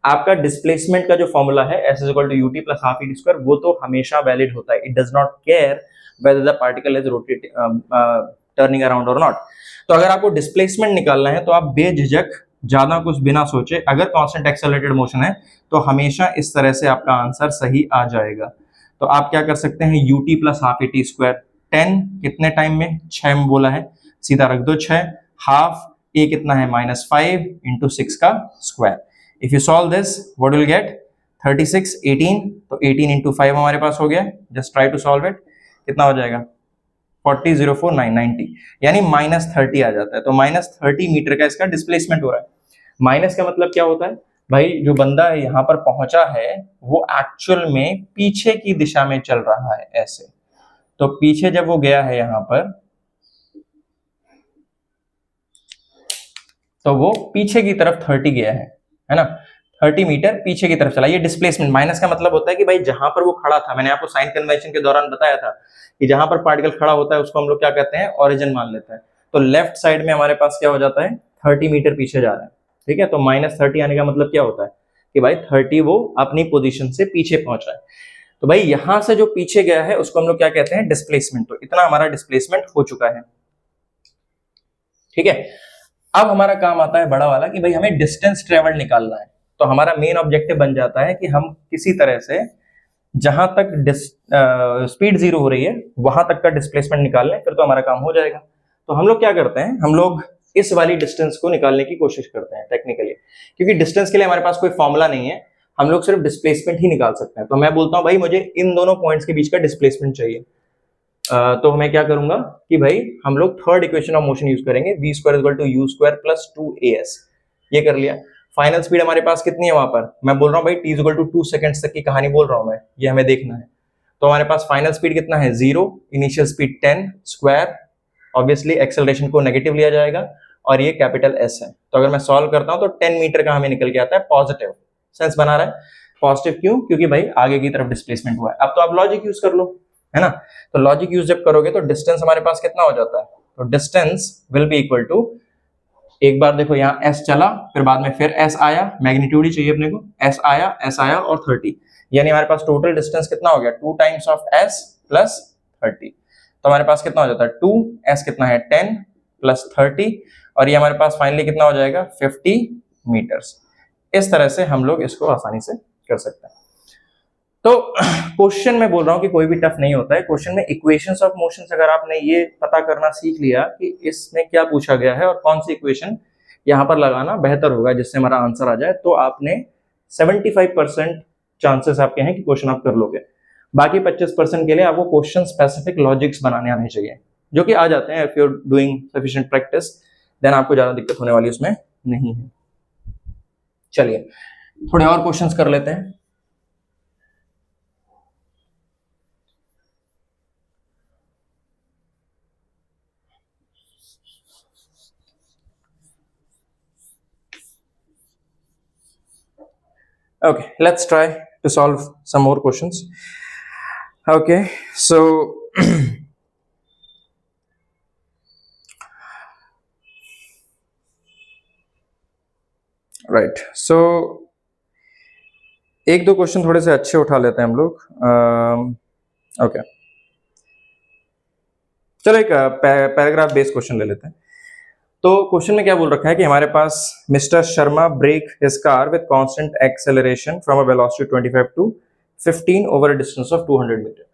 आपका डिस्प्लेसमेंट का जो फॉर्मूला है s is equal to ut plus half e square, वो तो हमेशा वैलिड होता है। It does not care whether the particle is rotate turning around और नॉट। तो अगर आपको डिस्प्लेसमेंट निकालना है तो आप बेझिझक, ज्यादा कुछ बिना सोचे, अगर कांस्टेंट एक्सेलरेटेड मोशन है तो हमेशा इस तरह से आपका आंसर सही आ जाएगा। तो आप क्या कर सकते हैं, ut plus half e square, 10 कितने टाइम में, 6 में बोला है, सीधा रख दो 6, हाफ ए कितना है -5 इंटू 6 का square. If you solve this what will get 36 18, तो 18 इंटू 5 हमारे पास हो गया। Just try to solve it, कितना हो जाएगा 40 0 4 9 90, यानी -30 आ जाता है। तो -30 मीटर का इसका डिस्प्लेसमेंट हो रहा है। माइनस का मतलब क्या होता है भाई, जो बंदा यहाँ पर पहुंचा है वो एक्चुअल में पीछे की दिशा में चल रहा है ऐसे। तो पीछे जब वो गया है यहाँ पर, तो वो पीछे की तरफ 30 गया है ना, 30 मीटर पीछे की तरफ चला। ये डिस्प्लेसमेंट। माइनस का मतलब होता है कि भाई जहां पर वो खड़ा था, मैंने आपको साइन कन्वेंशन के दौरान बताया था कि जहां पर पार्टिकल खड़ा होता है उसको हम लोग क्या कहते हैं, ओरिजिन मान लेते हैं। तो लेफ्ट साइड में हमारे पास क्या हो जाता है, 30 मीटर पीछे जा रहा है, ठीक है। तो -30 आने का मतलब क्या होता है कि भाई 30 वो अपनी पोजीशन से पीछे पहुंचा है। तो भाई यहां से जो पीछे गया है उसको हम लोग क्या कहते हैं, डिस्प्लेसमेंट। तो इतना हमारा डिस्प्लेसमेंट हो चुका है, ठीक है। अब हमारा काम आता है बड़ा वाला कि भाई हमें डिस्टेंस ट्रेवल निकालना है। तो हमारा मेन ऑब्जेक्टिव बन जाता है कि हम किसी तरह से जहां तक स्पीड 0 हो रही है वहां तक का डिस्प्लेसमेंट निकाल लें, फिर तो हमारा काम हो जाएगा। तो हम लोग क्या करते हैं, हम लोग इस वाली डिस्टेंस को निकालने की कोशिश करते हैं टेक्निकली, क्योंकि डिस्टेंस के लिए हमारे पास कोई फॉर्मूला नहीं है, हम लोग सिर्फ डिस्प्लेसमेंट ही निकाल सकते हैं। तो मैं बोलता हूं भाई मुझे इन दोनों पॉइंट्स के बीच का डिस्प्लेसमेंट चाहिए। तो मैं क्या करूंगा कि भाई हम लोग third equation of motion use करेंगे, v square equal to u square plus 2as। ये कर लिया। फाइनल स्पीड हमारे पास कितनी है वहां पर, मैं बोल रहा हूँ भाई t इक्वल टू 2 सेकंड्स तक की कहानी बोल रहा हूँ मैं, ये हमें देखना है। तो हमारे पास फाइनल स्पीड कितना है 0, initial speed 10 square, obviously acceleration को नेगेटिव लिया जाएगा और ये कैपिटल S है। तो अगर मैं सॉल्व करता हूँ तो 10 मीटर का हमें निकल के आता है पॉजिटिव। सेंस बना रहा है पॉजिटिव, क्यों, क्योंकि भाई आगे की तरफ डिस्प्लेसमेंट हुआ है। अब तो आप लॉजिक यूज कर लो, है ना। तो लॉजिक यूज जब करोगे तो डिस्टेंस हमारे पास कितना हो जाता है, तो distance will be equal to, एक बार देखो यहाँ s चला, फिर बाद में फिर s आया, मैग्नीट्यूड ही चाहिए अपने को, s आया और 30, यानी हमारे पास टोटल डिस्टेंस कितना हो गया 2 टाइम्स ऑफ s प्लस 30। तो हमारे पास कितना हो जाता है 2, s कितना है 10 प्लस 30, और ये हमारे पास फाइनली कितना हो जाएगा 50 मीटर्स। इस तरह से हम लोग इसको आसानी से कर सकते हैं। तो क्वेश्चन में बोल रहा हूं कि कोई भी टफ नहीं होता है। क्वेश्चन में इक्वेशंस ऑफ मोशंस अगर आपने ये पता करना सीख लिया कि इसमें क्या पूछा गया है और कौन सी इक्वेशन यहां पर लगाना बेहतर होगा जिससे हमारा आंसर आ जाए, तो आपने 75% चांसेस आपके हैं कि क्वेश्चन आप कर लोगे। बाकी 25% के लिए आपको क्वेश्चन स्पेसिफिक लॉजिक्स बनाने आने चाहिए, जो कि आ जाते हैं। If you are doing sufficient practice then आपको ज्यादा दिक्कत होने वाली उसमें नहीं है। चलिए थोड़े और क्वेश्चंस कर लेते हैं। Okay, let's try to solve some more questions. Okay, so right, so एक दो क्वेश्चन थोड़े से अच्छे उठा लेते हैं हम लोग। ओके, चलो एक पैराग्राफ बेस्ड क्वेश्चन ले लेते हैं। तो क्वेश्चन में क्या बोल रखा है कि हमारे पास mister Sharma brake his car with constant acceleration from a velocity 25 to 15 over a distance of 200 metre.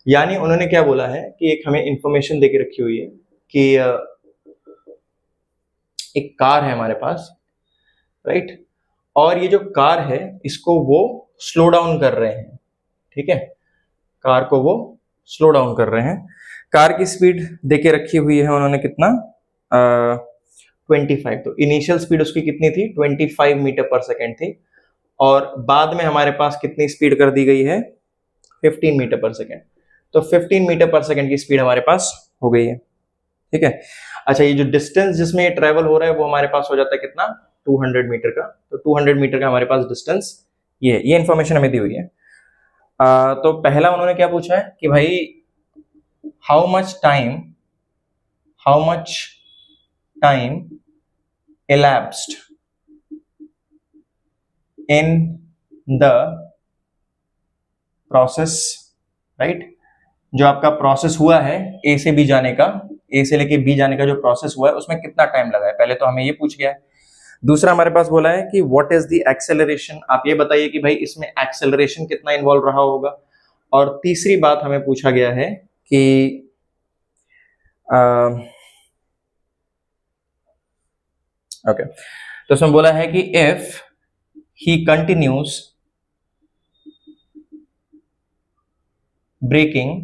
यानी उन्होंने क्या बोला है कि एक हमें इंफॉर्मेशन देके रखी हुई है कि एक कार है हमारे पास, राइट, और ये जो कार है इसको वो स्लो डाउन कर रहे हैं, ठीक है, कार को वो स्लो डाउन कर रहे हैं। कार की स्पीड देके रखी हुई है उन्होंने कितना 25, तो इनिशियल स्पीड उसकी कितनी थी 25 मीटर पर सेकेंड थी, और बाद में हमारे पास कितनी स्पीड कर दी गई है 15 मीटर पर सेकेंड। तो 15 मीटर पर सेकेंड की स्पीड हमारे पास हो गई है, ठीक है। अच्छा, ये जो डिस्टेंस जिसमें ये ट्रेवल हो रहा है वो हमारे पास हो जाता है कितना 200 मीटर का। तो 200 मीटर का हमारे पास डिस्टेंस ये इंफॉर्मेशन हमें दी हुई है। तो पहला उन्होंने क्या पूछा है कि भाई how much time elapsed in the process, right? जो आपका प्रोसेस हुआ है ए से बी जाने का, ए से लेके बी जाने का जो प्रोसेस हुआ है उसमें कितना टाइम लगा है, पहले तो हमें ये पूछ गया है। दूसरा हमारे पास बोला है कि व्हाट इज द एक्सेलरेशन, आप ये बताइए कि भाई इसमें एक्सेलरेशन कितना इन्वॉल्व रहा होगा। और तीसरी बात हमें पूछा गया है कि ओके, तो उसमें बोला है कि इफ ही कंटिन्यूज ब्रेकिंग,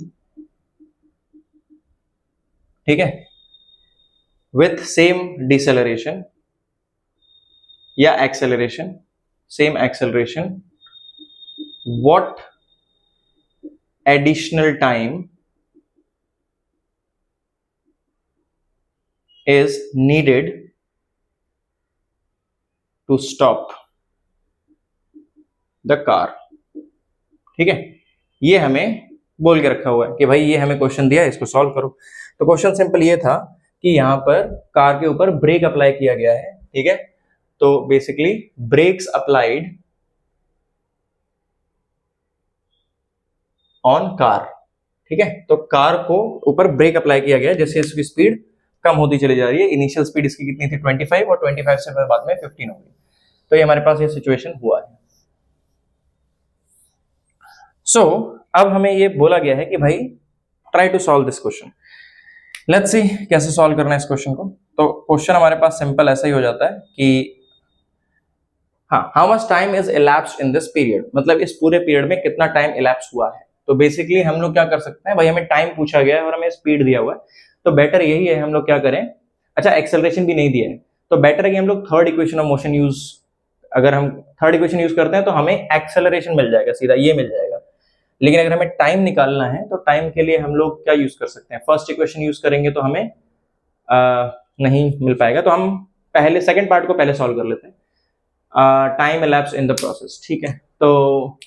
ठीक है, विथ सेम डिसेलरेशन या acceleration, same acceleration, what additional time is needed to stop the car, ठीक है। ये हमें बोल के रखा हुआ है कि भाई ये हमें क्वेश्चन दिया है, इसको सॉल्व करो। तो क्वेश्चन सिंपल ये था कि यहां पर कार के ऊपर ब्रेक अप्लाई किया गया है, ठीक है। तो basically brakes applied on car, ठीक है। तो कार को ऊपर ब्रेक अप्लाई किया गया, जैसे इसकी स्पीड कम होती चली जा रही है। इनिशियल स्पीड इसकी कितनी थी 25, और 25 से बाद में 15 होगी। तो ये हमारे पास ये सिचुएशन हुआ है। सो अब हमें ये बोला गया है कि भाई try to solve this question. Let's see कैसे सॉल्व करना है इस क्वेश्चन को। तो क्वेश्चन हमारे पास सिंपल ऐसा ही हो जाता है कि हाँ, how much time is elapsed in this period, मतलब इस पूरे पीरियड में कितना टाइम elapsed हुआ है। तो बेसिकली हम लोग क्या कर सकते हैं, भाई हमें टाइम पूछा गया है और हमें स्पीड दिया हुआ है, तो बेटर यही है हम लोग क्या करें, अच्छा एक्सेलरेशन भी नहीं दिया है, तो बेटर है कि हम लोग third equation of motion use, अगर हम थर्ड इक्वेशन यूज करते हैं तो हमें एक्सेलरेशन मिल जाएगा, सीधा ये मिल जाएगा। लेकिन अगर हमें टाइम निकालना है तो टाइम के लिए हम लोग क्या यूज कर सकते हैं, फर्स्ट इक्वेशन यूज करेंगे तो हमें नहीं मिल पाएगा। तो हम पहले सेकंड पार्ट को पहले सॉल्व कर लेते हैं, time elapsed in the process, ठीक है। तो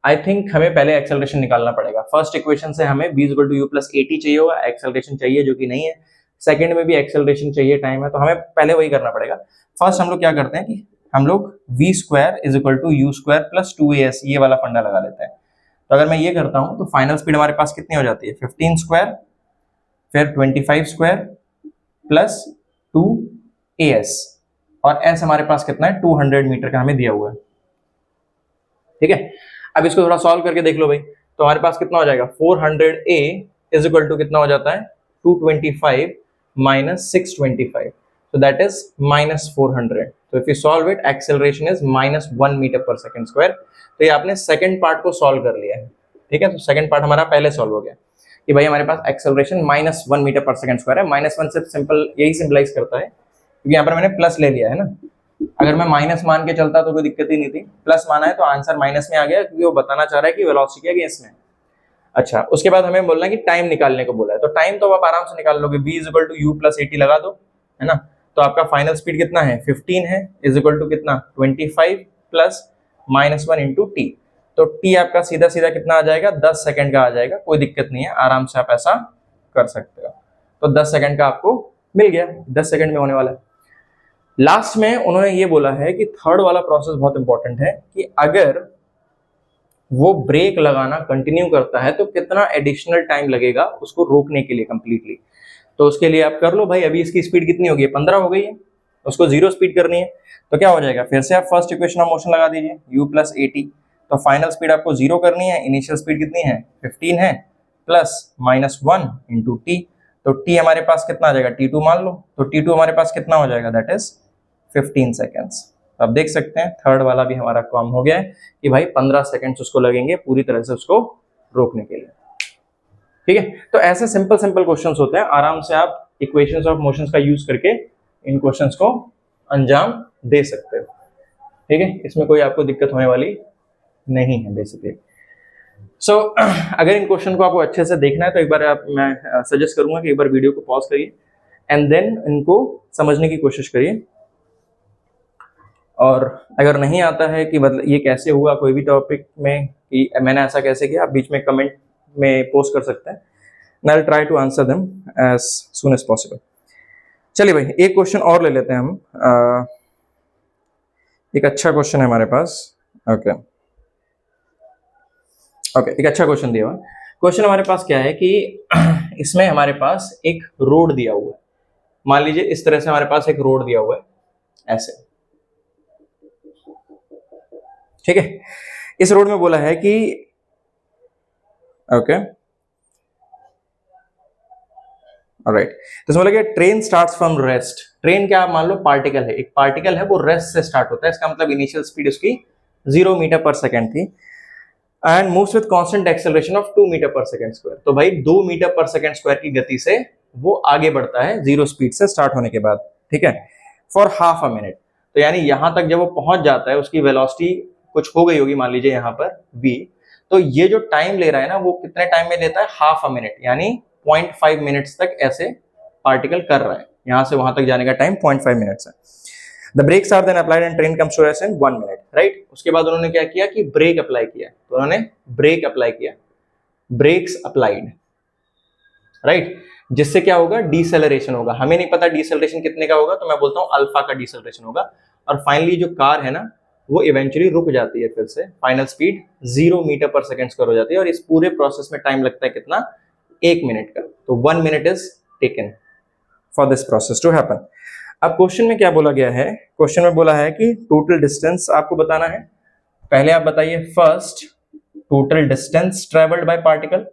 आई थिंक हमें पहले एक्सेलरेशन निकालना पड़ेगा। फर्स्ट इक्वेशन से हमें v = u + at चाहिए होगा, एक्सेलरेशन चाहिए जो कि नहीं है। सेकंड में भी एक्सेलरेशन चाहिए, टाइम है, तो हमें पहले वही करना पड़ेगा। फर्स्ट हम लोग क्या करते हैं कि हम लोग v² = u² + 2as, ये वाला फंडा लगा लेते हैं। तो अगर मैं ये करता हूं तो फाइनल स्पीड हमारे पास कितनी हो जाती है, 15², फिर 25² + 2as, और s हमारे पास कितना है 200 मीटर का हमें दिया हुआ है, ठीक है। अब इसको थोड़ा सॉल्व करके देख लो भाई, तो हमारे पास कितना हो जाएगा, 400a = कितना हो जाता है 225 - 625, so that is -400। so if you solve it, acceleration is -1 मीटर/s²। तो ये आपने सेकंड पार्ट को सॉल्व कर लिया है, ठीक है। तो सेकंड पार्ट हमारा पहले सॉल्व हो गया कि भाई हमारे पास एक्सेलरेशन -1 मीटर/s² है। -1 से सिंपल यही सिंपलाइज करता है क्योंकि यहाँ पर मैंने प्लस ले लिया है ना। अगर मैं माइनस मान के चलता तो कोई दिक्कत ही नहीं थी, प्लस माना है तो आंसर माइनस में आ गया, क्योंकि वो बताना चाह रहा है कि वेलोसिटी है इसमें। अच्छा, उसके बाद हमें बोलना है कि टाइम निकालने को बोला है, तो टाइम तो आप आराम से निकाल लोगे, v = u + at लगा दो, है ना। तो आपका फाइनल स्पीड कितना है 15 है, = कितना 25 + -1 × t। तो t आपका सीधा सीधा कितना आ जाएगा 10 सेकंड का आ जाएगा, कोई दिक्कत नहीं है, आराम से आप ऐसा कर सकते हो। तो 10 सेकंड का आपको मिल गया, 10 सेकंड में होने वाला है। लास्ट में उन्होंने ये बोला है कि थर्ड वाला प्रोसेस बहुत इंपॉर्टेंट है कि अगर वो ब्रेक लगाना कंटिन्यू करता है तो कितना एडिशनल टाइम लगेगा उसको रोकने के लिए कंप्लीटली। तो उसके लिए आप कर लो भाई, अभी इसकी स्पीड कितनी होगी 15 हो गई है, उसको 0 स्पीड करनी है, तो क्या हो जाएगा, फिर से आप फर्स्ट इक्वेशन ऑफ मोशन लगा दीजिए u + at। तो फाइनल स्पीड आपको 0 करनी है, इनिशियल स्पीड कितनी है 15 है, प्लस -1 × t। तो t हमारे पास कितना आ जाएगा t2 मान लो, तो t2 हमारे पास कितना हो जाएगा, दैट इज 15 सेकेंड्स। अब देख सकते हैं थर्ड वाला भी हमारा काम हो गया है कि भाई 15 सेकेंड्स उसको लगेंगे पूरी तरह से उसको रोकने के लिए, ठीक है। तो ऐसे सिंपल सिंपल क्वेश्चंस होते हैं, आराम से आप इक्वेशंस ऑफ मोशंस का यूज करके इन क्वेश्चंस को अंजाम दे सकते हो, ठीक है। इसमें कोई आपको दिक्कत होने वाली नहीं है बेसिकली। सो अगर इन क्वेश्चन को आपको अच्छे से देखना है तो एक बार मैं सजेस्ट करूंगा कि एक बार वीडियो को पॉज करिए एंड देन इनको समझने की कोशिश करिए। और अगर नहीं आता है कि मतलब ये कैसे हुआ कोई भी टॉपिक में कि मैंने ऐसा कैसे किया, आप बीच में कमेंट में पोस्ट कर सकते हैं, and I'll try to answer them as soon as possible. चलिए भाई एक क्वेश्चन और ले लेते हैं हम। एक अच्छा क्वेश्चन है हमारे पास। ओके एक अच्छा क्वेश्चन दिया हुआ। क्वेश्चन हमारे पास क्या है कि इसमें हमारे पास एक रोड दिया हुआ है। मान लीजिए इस तरह से हमारे पास एक रोड दिया हुआ है ऐसे, ठीक है। इस रोड में बोला है कि ओके ऑलराइट, तो इसमें बोला कि train starts from rest. Train क्या मान लो पार्टिकल है, एक पार्टिकल है वो रेस्ट से स्टार्ट होता है, इसका मतलब इनिशियल स्पीड उसकी 0 मीटर पर सेकेंड थी and moves with constant acceleration of 2 metre per second square. तो भाई 2 मीटर पर सेकेंड स्क्वायर की गति से वो आगे बढ़ता है 0 स्पीड से स्टार्ट होने के बाद, ठीक है, फॉर हाफ अ मिनट। तो यानी यहां तक जब वो पहुंच जाता है उसकी वेलोसिटी कुछ हो गई होगी मान लीजिए यहां पर v। तो ये जो टाइम ले रहा है ना वो कितने टाइम में लेता है, हाफ अ मिनट, यानी 0.5 मिनट्स तक ऐसे पार्टिकल कर रहा है। यहां से वहां तक जाने का टाइम 0.5 मिनट्स है। The brakes are then applied and train comes to rest in 1 minute, right. उसके बाद उन्होंने क्या किया कि ब्रेक अप्लाई किया, तो उन्होंने ब्रेक अप्लाई किया, ब्रेक्स अप्लाइड, राइट, जिससे क्या होगा, डिसेलरेशन होगा। हमें नहीं पता डिसेलरेशन कितने का होगा, तो मैं बोलता हूं अल्फा का डिसेलरेशन होगा। और फाइनली जो कार है ना वो इवेंचुअली रुक जाती है, फिर से final speed 0 metre per second square हो जाती है। और इस पूरे प्रोसेस में टाइम लगता है कितना, 1 मिनट का। तो 1 minute is taken for this process to happen. अब क्वेश्चन में क्या बोला गया है, क्वेश्चन में बोला है कि टोटल डिस्टेंस आपको बताना है। पहले आप बताइए first total distance travelled bye particle,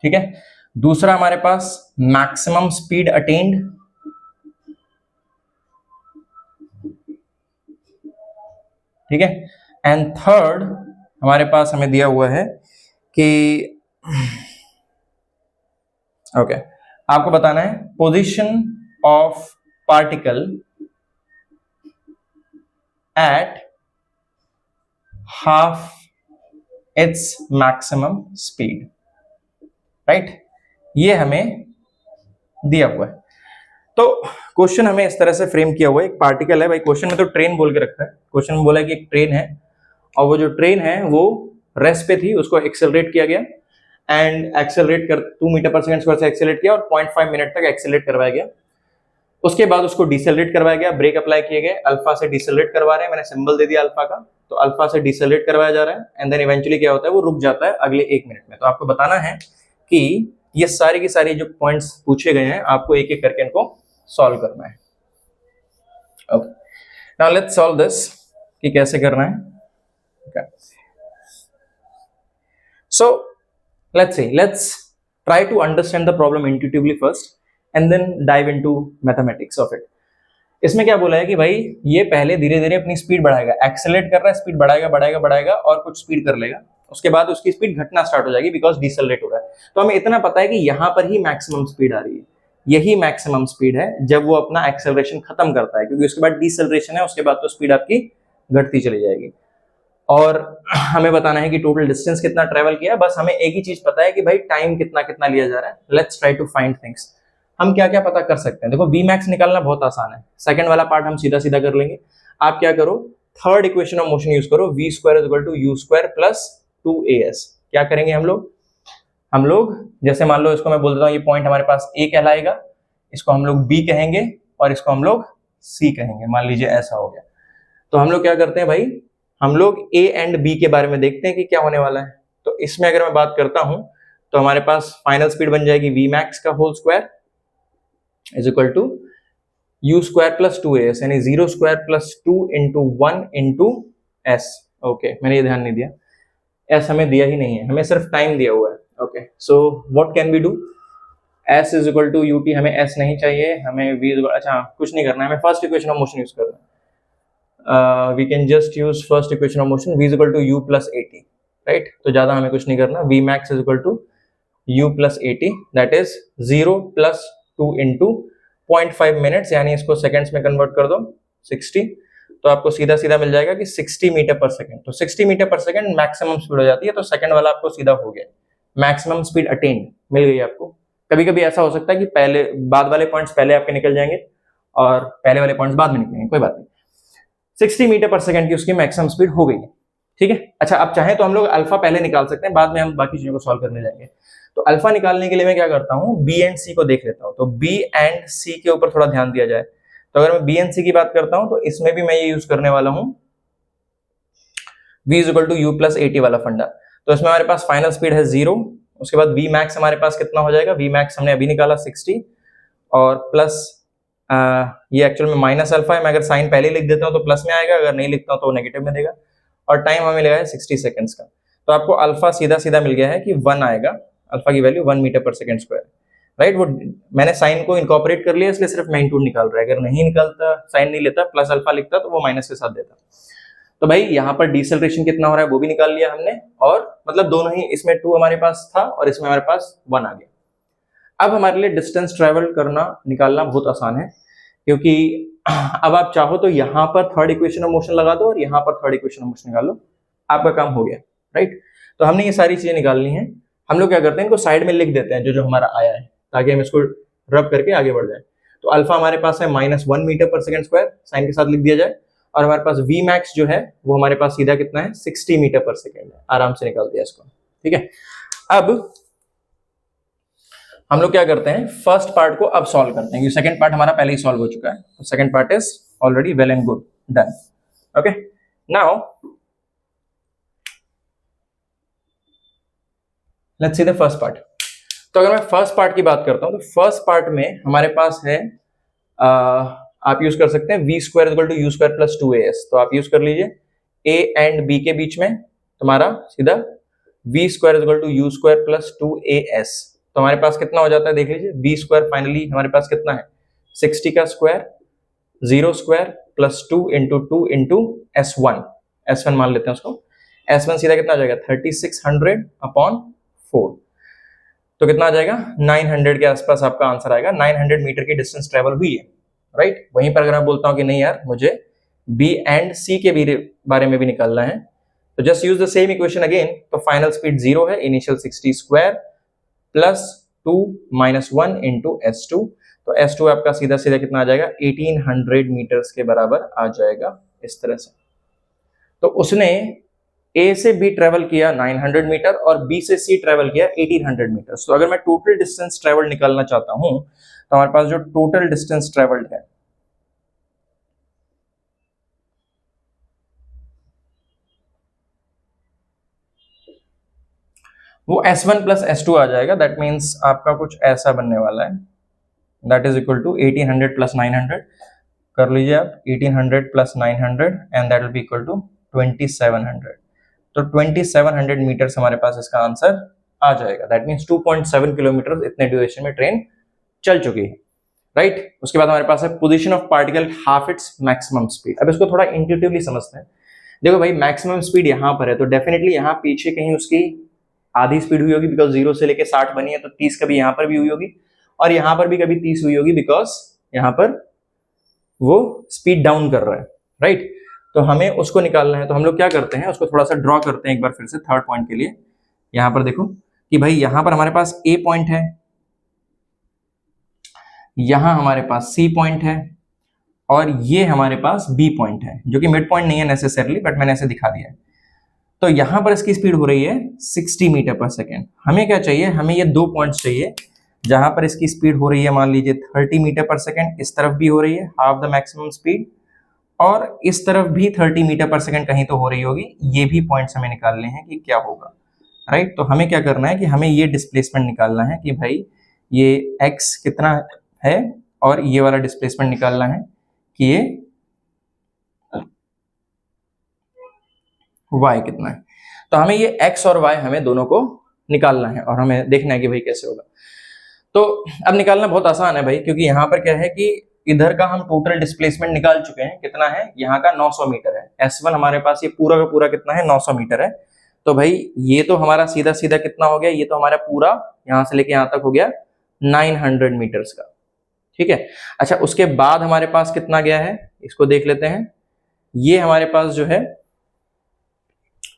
ठीक है। दूसरा हमारे पास मैक्सिमम स्पीड अटेन्ड, ठीक है। एंड थर्ड हमारे पास हमें दिया हुआ है कि ओके आपको बताना है position of particle at half it's maximum speed, right. ये हमें दिया हुआ है। तो क्वेश्चन हमें इस तरह से फ्रेम किया हुआ है, एक पार्टिकल है भाई, क्वेश्चन में तो ट्रेन बोल के रखा है, क्वेश्चन में बोला है कि एक ट्रेन है और वो जो ट्रेन है वो रेस्ट पे थी, उसको एक्सेलरेट किया गया एंड एक्सेलरेट कर 2 मीटर पर सेकंड स्क्वायर से एक्सेलरेट किया और 0.5 मिनट तक एक्सेलरेट करवाया गया। उसके बाद उसको डिसेलरेट करवाया गया, ब्रेक अप्लाई किए गए, अल्फा से डिसेलरेट करवा रहे हैं, मैंने सिंबल दे दिया अल्फा का, तो अल्फा से डिसेलरेट करवाया जा रहा है एंड देन इवेंचुअली क्या होता है वो रुक जाता है अगले 1 मिनट में। तो आपको बताना है कि ये सारी की सारी जो पॉइंट्स पूछे गए हैं आपको एक एक करके इनको सॉल्व करना है। Okay now let's solve this, कि कैसे करना है। Okay so let's try to understand the problem intuitively first and then dive into mathematics of it. इसमें क्या बोला है कि भाई ये पहले धीरे धीरे अपनी स्पीड बढ़ाएगा, एक्सेलरेट कर रहा है, स्पीड बढ़ाएगा बढ़ाएगा बढ़ाएगा और कुछ स्पीड कर लेगा, उसके बाद उसकी स्पीड घटना स्टार्ट हो जाएगी बिकॉज डिसेलरेट हो रहा है। तो हमें इतना पता है कि यहाँ पर ही मैक्सिमम स्पीड आ रही है, यही मैक्सिमम स्पीड है जब वो अपना एक्सेलरेशन खत्म करता है, क्योंकि उसके बाद डिसेलरेशन है, उसके बाद तो स्पीड आपकी घटती चली जाएगी। और हमें बताना है कि टोटल डिस्टेंस कितना ट्रेवल किया, बस हमें एक ही चीज पता है कि भाई टाइम कितना कितना लिया जा रहा है। Let's try to find things. हम क्या क्या पता कर सकते हैं, देखो वी मैक्स निकालना बहुत आसान है, सेकंड वाला पार्ट हम सीधा सीधा कर लेंगे। आप क्या करो, third equation of motion use करो, v square is equal to u square plus 2as। क्या करेंगे हम लोग जैसे मान लो इसको मैं बोल देता हूँ, ये पॉइंट हमारे पास a कहलाएगा, इसको हम लोग b कहेंगे और इसको हम लोग c कहेंगे, मान लीजिए ऐसा हो गया। तो हम लोग क्या करते हैं भाई, हम लोग a एंड b के बारे में देखते हैं कि क्या होने वाला है। तो इसमें अगर मैं बात करता हूं तो हमारे पास फाइनल स्पीड बन जाएगी v max का whole square is equal to u square plus 2as, यानी 0 square plus 2 into 1 into s। Okay मैंने ये ध्यान नहीं दिया, s हमें दिया ही नहीं है, हमें सिर्फ टाइम दिया हुआ है। Okay so what can we do, s is equal to ut, हमें s नहीं चाहिए, हमें v, अच्छा कुछ नहीं करना है, हमें first equation of motion use करना है। We can just use first equation of motion, v is equal to u plus at, right? तो ज्यादा हमें कुछ नहीं करना, v max is equal to u plus at, that is 0 plus 2 into 0.5 minutes, यानी इसको सेकंड्स में कन्वर्ट कर दो 60, तो आपको सीधा सीधा मिल जाएगा कि 60 मीटर पर सेकंड। तो 60 metre per second maximum speed हो जाती है, तो सेकंड वाला आपको सीधा हो गया, मैक्सिमम स्पीड अटेन्ड मिल गई आपको। कभी कभी ऐसा हो सकता है कि पहले बाद वाले पॉइंट्स पहले आपके निकल जाएंगे और पहले वाले पॉइंट्स बाद में निकलेंगे, कोई बात नहीं। 60 मीटर पर सेकंड की उसकी मैक्सिमम स्पीड हो गई है, ठीक है। अच्छा, अब चाहे तो हम लोग अल्फा पहले निकाल सकते हैं, बाद में हम बाकी चीजों को सॉल्व करने जाएंगे। तो अल्फा निकालने के लिए मैं क्या करता हूँ, बी एंड सी को देख लेता हूँ। तो बी एंड सी के ऊपर थोड़ा ध्यान दिया जाए, तो अगर मैं बी एंड सी की बात करता हूँ तो इसमें भी मैं ये यूज करने वाला हूँ v equal to u plus a t वाला फंडा। तो इसमें हमारे पास फाइनल स्पीड है 0, उसके बाद v मैक्स हमारे पास कितना हो जाएगा, v मैक्स हमने अभी निकाला 60 और प्लस ये एक्चुअल में माइनस अल्फा है, मैं अगर साइन पहले लिख देता हूँ तो प्लस में आएगा, अगर नहीं लिखता हूँ तो नेगेटिव में देगा। और टाइम हमें लगा है 60 सेकंड्स का। तो आपको अल्फा सीधा सीधा मिल गया है कि 1 आएगा, अल्फा की value 1 metre per second square, right. वो मैंने साइन को इनकॉर्पोरेट कर लिया, इसलिए सिर्फ मैग्नीट्यूड निकाल रहा है। अगर नहीं निकालता, साइन नहीं लेता, प्लस अल्फा लिखता तो वो माइनस के साथ देता। तो भाई यहाँ पर डिसेलरेशन कितना हो रहा है वो भी निकाल लिया हमने, और मतलब दोनों ही, इसमें 2 हमारे पास था और इसमें हमारे पास 1 आ गया। अब हमारे लिए डिस्टेंस ट्रेवल करना निकालना बहुत आसान है, क्योंकि अब आप चाहो तो यहाँ पर थर्ड इक्वेशन ऑफ मोशन लगा दो और यहाँ पर थर्ड इक्वेशन ऑफ मोशन निकाल लो, आपका काम हो गया, राइट। तो हमने ये सारी चीजें निकालनी है। हम लोग क्या करते हैं, इनको साइड में लिख देते हैं जो जो हमारा आया है, ताकि हम इसको रब करके आगे बढ़ जाए। तो अल्फा हमारे पास है -1 metre per second square, sign के साथ लिख दिया जाए, और हमारे पास v मैक्स जो है वो हमारे पास सीधा कितना है, 60 मीटर पर सेकंड है। आराम से निकाल दिया इसको, ठीक है। अब हम लोग क्या करते हैं, फर्स्ट पार्ट को अब सॉल्व करते हैं, क्योंकि सेकंड पार्ट हमारा पहले ही सॉल्व हो चुका है। तो second part is already well and good done. Okay, now let's see the first part. तो अगर मैं फर्स्ट पार्ट की बात करता हूं तो फर्स्ट पार्ट में हमारे पास है आप यूज कर सकते हैं v square equal to you square plus 2as। तो आप यूज कर लीजिए a एंड b के बीच में तुम्हारा सीधा v square equal to you square plus 2as। तो हमारे पास कितना हो जाता है, देख लीजिए, v स्क्वायर फाइनली हमारे पास कितना है, 60 का square 0 square plus 2 into 2 into s1 मान लेते हैं उसको। s1 सीधा कितना आ जाएगा, 3600 अपॉन 4। तो कितना आ जाएगा, 900 के आसपास आपका आंसर आएगा। 900 मीटर की डिस्टेंस ट्रेवल हुई है, राइट। वहीं पर अगर मैं बोलता हूं कि नहीं यार, मुझे बी एंड सी के भी बारे में भी निकालना है, तो just use the same equation again. तो फाइनल स्पीड 0 है, initial 60 square plus 2 minus 1 into s2। तो s2 आपका सीधा सीधा कितना आ जाएगा, 1800 मीटर्स के बराबर आ जाएगा, इस तरह से। तो उसने A से B ट्रेवल किया 900 मीटर और B से C ट्रेवल किया 1800 मीटर। तो अगर मैं टोटल डिस्टेंस ट्रेवल निकालना चाहता हूं तो हमारे पास जो टोटल डिस्टेंस ट्रेवल्ड है वो S1 प्लस S2 आ जाएगा। दैट मीन्स आपका कुछ ऐसा बनने वाला है, that is equal to 1800 plus 900। कर लीजिए आप 1800 plus 900 and that will be equal to 2700। तो 2700 मीटर हमारे पास इसका आंसर आ जाएगा। दैट मीन्स 2.7 किलोमीटर इतने ड्यूरेशन में ट्रेन चल चुकी है, राइट। उसके बाद हमारे पास है position of particle half it's maximum speed. अब इसको थोड़ा इंट्यूटिवली समझते हैं। देखो भाई, मैक्सिमम स्पीड यहाँ पर है, तो डेफिनेटली यहाँ पीछे कहीं उसकी आधी स्पीड हुई होगी, बिकॉज 0 से लेके 60 बनी है, तो 30 कभी यहाँ पर भी हुई होगी और यहाँ पर भी कभी 30 हुई होगी, बिकॉज यहाँ पर वो स्पीड डाउन कर रहा है, राइट। तो हमें उसको निकालना है। तो हम लोग क्या करते हैं, उसको थोड़ा सा ड्रॉ करते हैं एक बार फिर से थर्ड पॉइंट के लिए। यहां पर देखो कि भाई यहां पर हमारे पास A पॉइंट है, यहां हमारे पास C पॉइंट है और ये हमारे पास B पॉइंट है, जो कि मिड पॉइंट नहीं है नेसेसरली, बट मैंने ऐसे दिखा दिया है। तो यहां पर इसकी स्पीड हो रही है 60 मीटर पर सेकेंड। हमें क्या चाहिए, हमें ये 2 पॉइंट्स चाहिए जहां पर इसकी स्पीड हो रही है, मान लीजिए 30 मीटर पर सेकेंड, इस तरफ भी हो रही है हाफ द मैक्सिमम स्पीड, और इस तरफ भी 30 मीटर पर सेकंड कहीं तो हो रही होगी। ये भी पॉइंट्स हमें निकालने हैं कि क्या होगा, राइट। तो हमें क्या करना है कि हमें ये डिस्प्लेसमेंट निकालना है कि भाई ये x कितना है और ये वाला डिस्प्लेसमेंट निकालना है कि ये y कितना है। तो हमें ये x और y हमें दोनों को निकालना है और हमें देखना है कि भाई कैसे होगा। तो अब निकालना बहुत आसान है भाई, क्योंकि यहाँ पर क्या है कि इधर का हम टोटल डिस्प्लेसमेंट निकाल चुके हैं। कितना है, यहाँ का 900 मीटर है। S1 हमारे पास ये पूरा का पूरा कितना है, 900 मीटर है। तो भाई ये तो हमारा सीधा सीधा कितना हो गया, ये तो हमारा पूरा यहाँ से लेके यहाँ तक हो गया 900 मीटर्स का, ठीक है। अच्छा, उसके बाद हमारे पास कितना गया है, इसको देख लेते हैं। ये हमारे पास जो है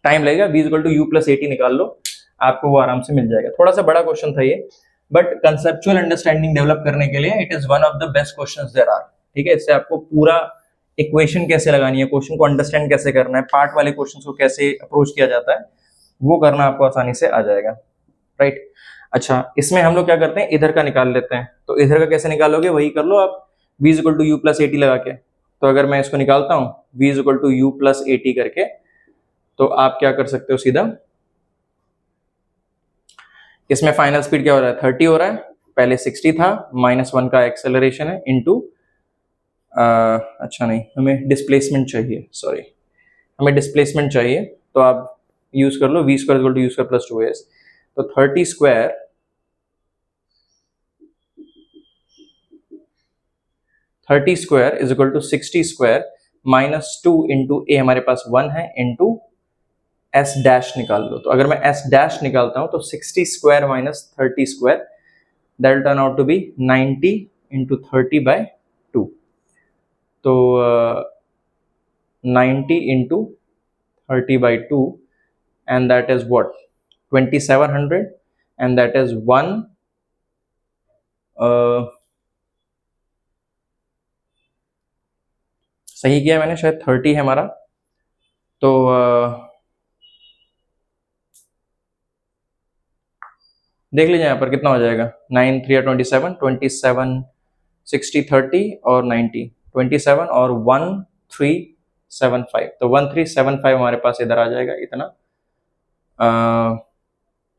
टाइम लगेगा, v equal to u plus 80 निकाल लो, आपको वो आराम से मिल जाएगा। थोड़ा सा बड़ा क्वेश्चन था ये, बट कंसेप्चुअल अंडरस्टैंडिंग डेवलप करने के लिए it is one of the best questions there are, ठीक है। इससे आपको पूरा इक्वेशन कैसे लगानी है, क्वेश्चन को अंडरस्टैंड कैसे करना है, पार्ट वाले क्वेश्चन को कैसे अप्रोच किया जाता है, वो करना आपको आसानी से आ जाएगा, राइट। अच्छा, इसमें हम लोग क्या करते हैं, इधर का निकाल लेते हैं। तो इधर का कैसे निकालोगे, वही कर लो आप, v equal to u plus a t लगा के। तो अगर मैं इसको निकालता हूँ v equal to u plus a t करके, तो आप क्या कर सकते हो सीधा, इसमें फाइनल स्पीड क्या हो रहा है, 30 हो रहा है, पहले 60 था, -1 का एक्सेलरेशन है इनटू अच्छा नहीं, हमें डिस्प्लेसमेंट चाहिए, सॉरी, हमें डिस्प्लेसमेंट चाहिए। तो आप यूज कर लो v square equal to you square plus 2as। तो 30 square is equal to 60 square -2 into A हमारे पास 1 है, इंटू एस डैश निकाल लो। तो अगर मैं एस डैश निकालता हूं तो 60 square minus 30 square, that will turn out to be 90 into 30/2। तो 90 into 30/2 and that is what, 2700, and that is one सही किया मैंने, शायद 30 है हमारा। तो देख लीजिए यहाँ पर कितना हो जाएगा, 9 3 27, 27 60 30 और 90 27 और 1375। तो 1375 हमारे पास इधर आ जाएगा इतना,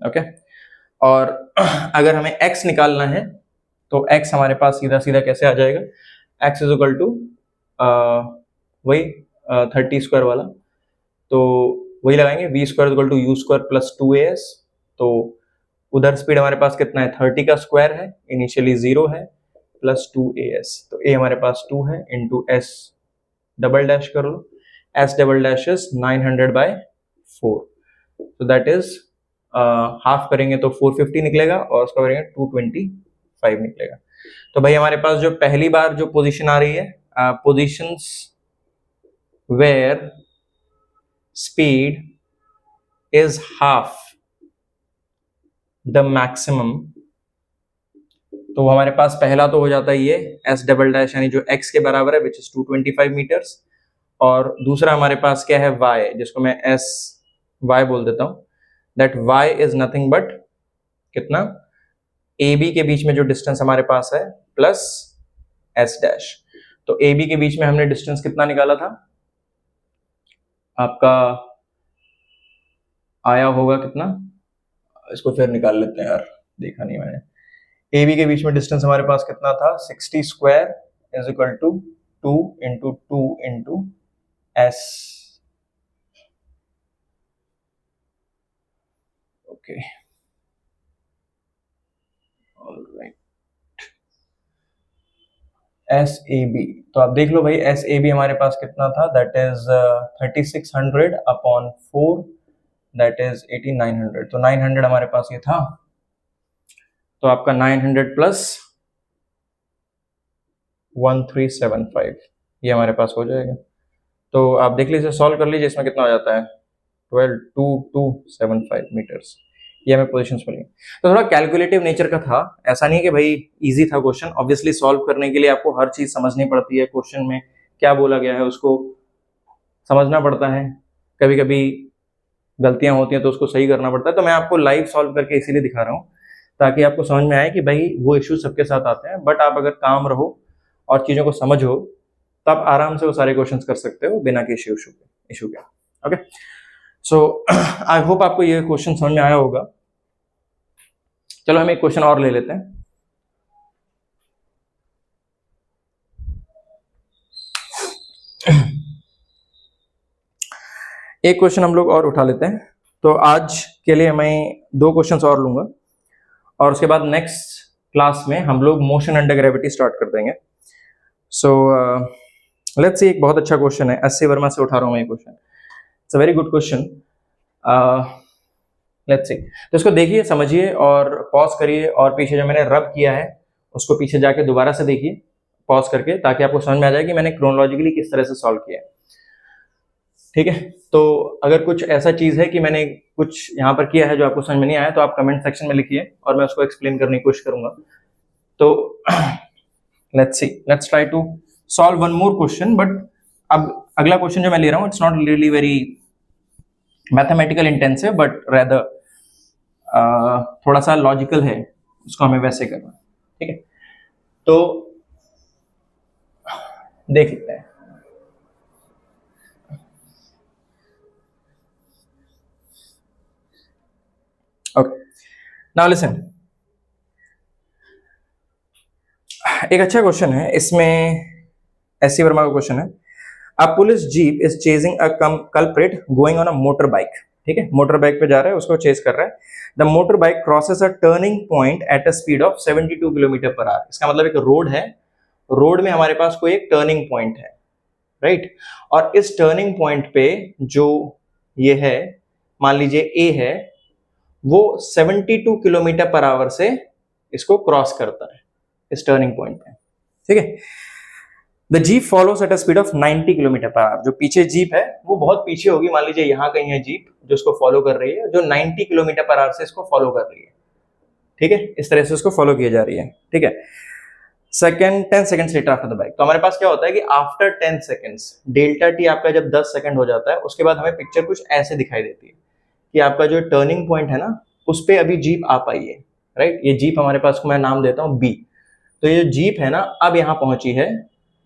ओके। और अगर हमें x निकालना है तो x हमारे पास सीधा सीधा कैसे आ जाएगा, x इज इक्वल टू वही 30 स्क्वायर वाला, तो वही लगाएंगे, v square equal to you square plus 2as। तो उधर स्पीड हमारे पास कितना है, 30 का स्क्वायर है, इनिशियली 0 है, प्लस 2as। तो a हमारे पास 2 है, इंटू s डबल डैश कर लो, s डबल डैश इज 900/4। तो दैट इज हाफ करेंगे तो 450 निकलेगा, और उसका करेंगे 225 निकलेगा। तो भाई हमारे पास जो पहली बार जो पोजीशन आ रही है, positions where speed is half the maximum, तो हमारे पास पहला तो हो जाता है ये एस डबल डैश, यानी जो एक्स के बराबर है, विच इज 225 मीटर्स। और दूसरा हमारे पास क्या है, वाई, जिसको मैं एस वाई बोल देता हूं, that Y is nothing but कितना, ए बी के बीच में जो डिस्टेंस हमारे पास है, प्लस एस डैश। तो ए बी के बीच में हमने डिस्टेंस कितना निकाला था, आपका आया होगा कितना, इसको फिर निकाल लेते हैं यार, देखा नहीं मैंने। ए बी के बीच में डिस्टेंस हमारे पास कितना था, 60 square is equal to 2 into 2 into S, okay, alright, S A B. तो आप देख लो भाई, एस ए बी हमारे पास कितना था, that is 3600 upon 4, that is 8900। तो 900 हमारे पास ये था, तो आपका 900 प्लस 1375 ये हमारे पास हो जाएगा। तो आप देख लीजिए, सॉल्व कर लीजिए, इसमें कितना हो जाता है, 12275 मीटर्स, ये हमें पोजीशंस मिली। तो थोड़ा कैलकुलेटिव नेचर का था, ऐसा नहीं कि भाई इजी था क्वेश्चन। ऑब्वियसली सॉल्व करने के लिए आपको हर चीज समझनी पड़ती है, क्वेश्चन में क्या बोला गया है उसको समझना पड़ता है, कभी कभी गलतियां होती हैं तो उसको सही करना पड़ता है। तो मैं आपको लाइव सॉल्व करके इसीलिए दिखा रहा हूँ, ताकि आपको समझ में आए कि भाई वो इश्यू सबके साथ आते हैं, बट आप अगर काम रहो और चीज़ों को समझो, तब आराम से वो सारे क्वेश्चंस कर सकते हो बिना किसी इशू के। ओके, सो आई होप आपको ये क्वेश्चन समझ में आया होगा। चलो हम एक क्वेश्चन और ले लेते हैं। एक क्वेश्चन हम लोग और उठा लेते हैं। तो आज के लिए मैं 2 क्वेश्चंस और लूंगा, और उसके बाद नेक्स्ट क्लास में हम लोग मोशन अंडर ग्रेविटी स्टार्ट कर देंगे। सो लेट्स सी, एक बहुत अच्छा क्वेश्चन है, एस सी वर्मा से उठा रहा हूं मैं ये question. It's a very good question, let's सी। तो इसको देखिए, समझिए और पॉज करिए, और पीछे जो मैंने रब किया है उसको पीछे जाके दोबारा से देखिए पॉज करके, ताकि आपको समझ में आ जाए कि मैंने क्रोनोलॉजिकली किस तरह से सॉल्व किया है। ठीक है, तो अगर कुछ ऐसा चीज है कि मैंने कुछ यहाँ पर किया है जो आपको समझ में नहीं आया, तो आप कमेंट सेक्शन में लिखिए और मैं उसको एक्सप्लेन करने की कोशिश करूंगा। तो let's see, let's try to solve one more question, but अब अगला क्वेश्चन जो मैं ले रहा हूँ it's not really very mathematical intensive, but rather थोड़ा सा लॉजिकल है, उसको हमें वैसे करना, ठीक है। तो देख लेते हैं। ओके, नाउ लिसन, एक अच्छा क्वेश्चन है इसमें, एससी वर्मा का क्वेश्चन है। A police jeep is chasing a culprit going on a motor bike, ठीक है, मोटर बाइक पे जा रहा है, उसको चेज कर रहा है। The motor bike crosses a turning point at a speed of 72 kilometre per hour. इसका मतलब एक रोड है, रोड में हमारे पास कोई एक टर्निंग पॉइंट है, राइट, और इस टर्निंग पॉइंट पे जो ये है, मान लीजिए ए है, वो 72 किलोमीटर पर आवर से इसको क्रॉस करता है इस टर्निंग पॉइंट पे, ठीक है। The jeep follows at a speed of 90 kilometre per hour. जो पीछे जीप है वो बहुत पीछे होगी, मान लीजिए यहाँ कहीं है जीप जो इसको फॉलो कर रही है, जो 90 किलोमीटर पर आवर से इसको फॉलो कर रही है, ठीक है, इस तरह से उसको फॉलो किया जा रही है, ठीक है। Second 10 seconds later after the bike, तो हमारे पास क्या होता है कि आफ्टर 10 सेकंड्स, डेल्टा टी आपका जब 10 सेकंड हो जाता है, उसके बाद हमें पिक्चर कुछ ऐसे दिखाई देती है कि आपका जो टर्निंग पॉइंट है ना, उस पे अभी जीप आ पाई है, राइट। ये जीप हमारे पास को मैं नाम देता हूँ बी। तो ये जीप है ना, अब यहाँ पहुंची है,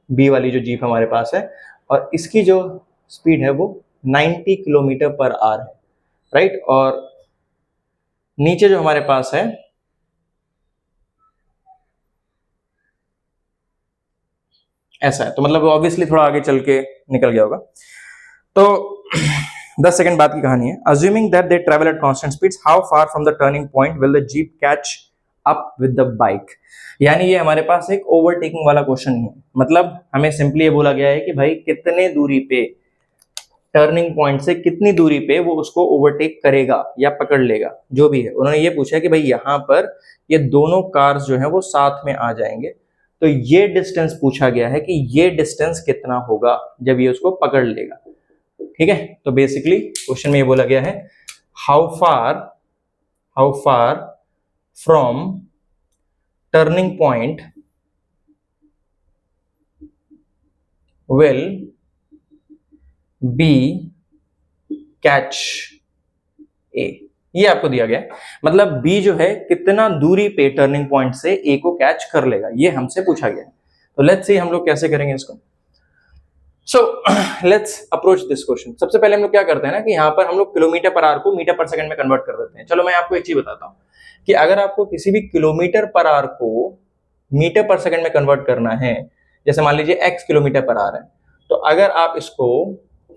बी वाली जो जीप हमारे पास है, और इसकी जो स्पीड है वो 90 किलोमीटर पर आवर है, राइट। और नीचे जो हमारे पास है ऐसा है, तो मतलब ऑब्वियसली थोड़ा आगे चल के निकल गया होगा। तो 10 सेकंड बाद की कहानी है। Assuming that they travel at constant speeds, how far from the turning point will the jeep catch up with the bike. यानी ये हमारे पास एक ओवरटेकिंग वाला क्वेश्चन है, मतलब हमें सिंपली ये बोला गया है कि भाई कितने दूरी पे, टर्निंग पॉइंट से कितनी दूरी पे वो उसको ओवरटेक करेगा या पकड़ लेगा, जो भी है। उन्होंने ये पूछा कि भाई यहाँ पर ये दोनों कार्स जो है वो साथ में आ जाएंगे, तो ये डिस्टेंस पूछा गया है कि ये डिस्टेंस कितना होगा जब ये उसको पकड़ लेगा, ठीक है। तो बेसिकली क्वेश्चन में ये बोला गया है how far from turning point will be catch a, ये आपको दिया गया है। मतलब बी जो है कितना दूरी पे टर्निंग पॉइंट से ए को कैच कर लेगा, ये हमसे पूछा गया है। तो लेट्स सी हम लोग कैसे करेंगे इसको। So let's approach this question. सबसे पहले हम लोग क्या करते हैं ना कि यहाँ पर हम लोग किलोमीटर पर आवर को मीटर पर सेकंड में कन्वर्ट कर देते हैं। चलो मैं आपको एक चीज बताता हूँ कि अगर आपको किसी भी किलोमीटर पर आवर को मीटर पर सेकंड में कन्वर्ट करना है, जैसे मान लीजिए x किलोमीटर पर आवर है, तो अगर आप इसको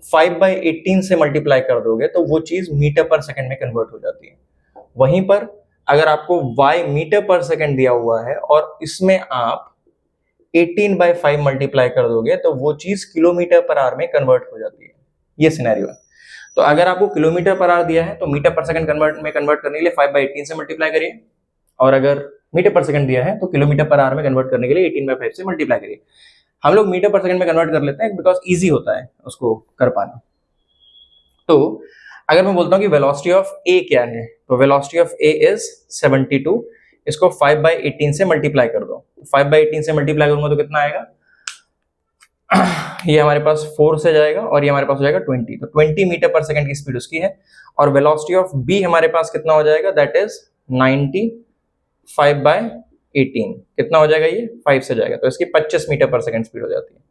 5/18 से मल्टीप्लाई कर दोगे तो वो चीज मीटर पर सेकंड में कन्वर्ट हो जाती है। वहीं पर अगर आपको y मीटर पर सेकंड दिया हुआ है और इसमें आप 18/5 मल्टीप्लाई कर दोगे तो वो चीज किलोमीटर पर आवर में कन्वर्ट हो जाती है। ये सिनेरियो है। तो अगर आपको किलोमीटर पर आवर दिया है तो मीटर पर सेकंड कन्वर्ट करने के लिए 5/18 से मल्टीप्लाई करिए, और अगर मीटर पर सेकंड दिया है तो किलोमीटर पर आवर में कन्वर्ट करने के लिए 18/5 से मल्टीप्लाई करिए। हम लोग मीटर पर सेकंड में कन्वर्ट कर लेते हैं बिकॉज ईजी होता है उसको कर पाना। तो अगर मैं बोलता हूँ कि वेलोसिटी ऑफ ए क्या है, तो वेलोसिटी ऑफ ए इज 72, इसको 5/18 से मल्टीप्लाई कर दो। 5/18 से मल्टीप्लाई करूंगा तो कितना आएगा, ये हमारे पास 4 से जाएगा और ये हमारे पास हो जाएगा 20, तो 20 मीटर पर सेकंड की स्पीड उसकी है। और वेलोसिटी ऑफ बी हमारे पास कितना हो जाएगा, दैट इज 90, 5/18 कितना हो जाएगा, ये 5 से जाएगा, तो इसकी 25 मीटर पर सेकंड स्पीड हो जाती है।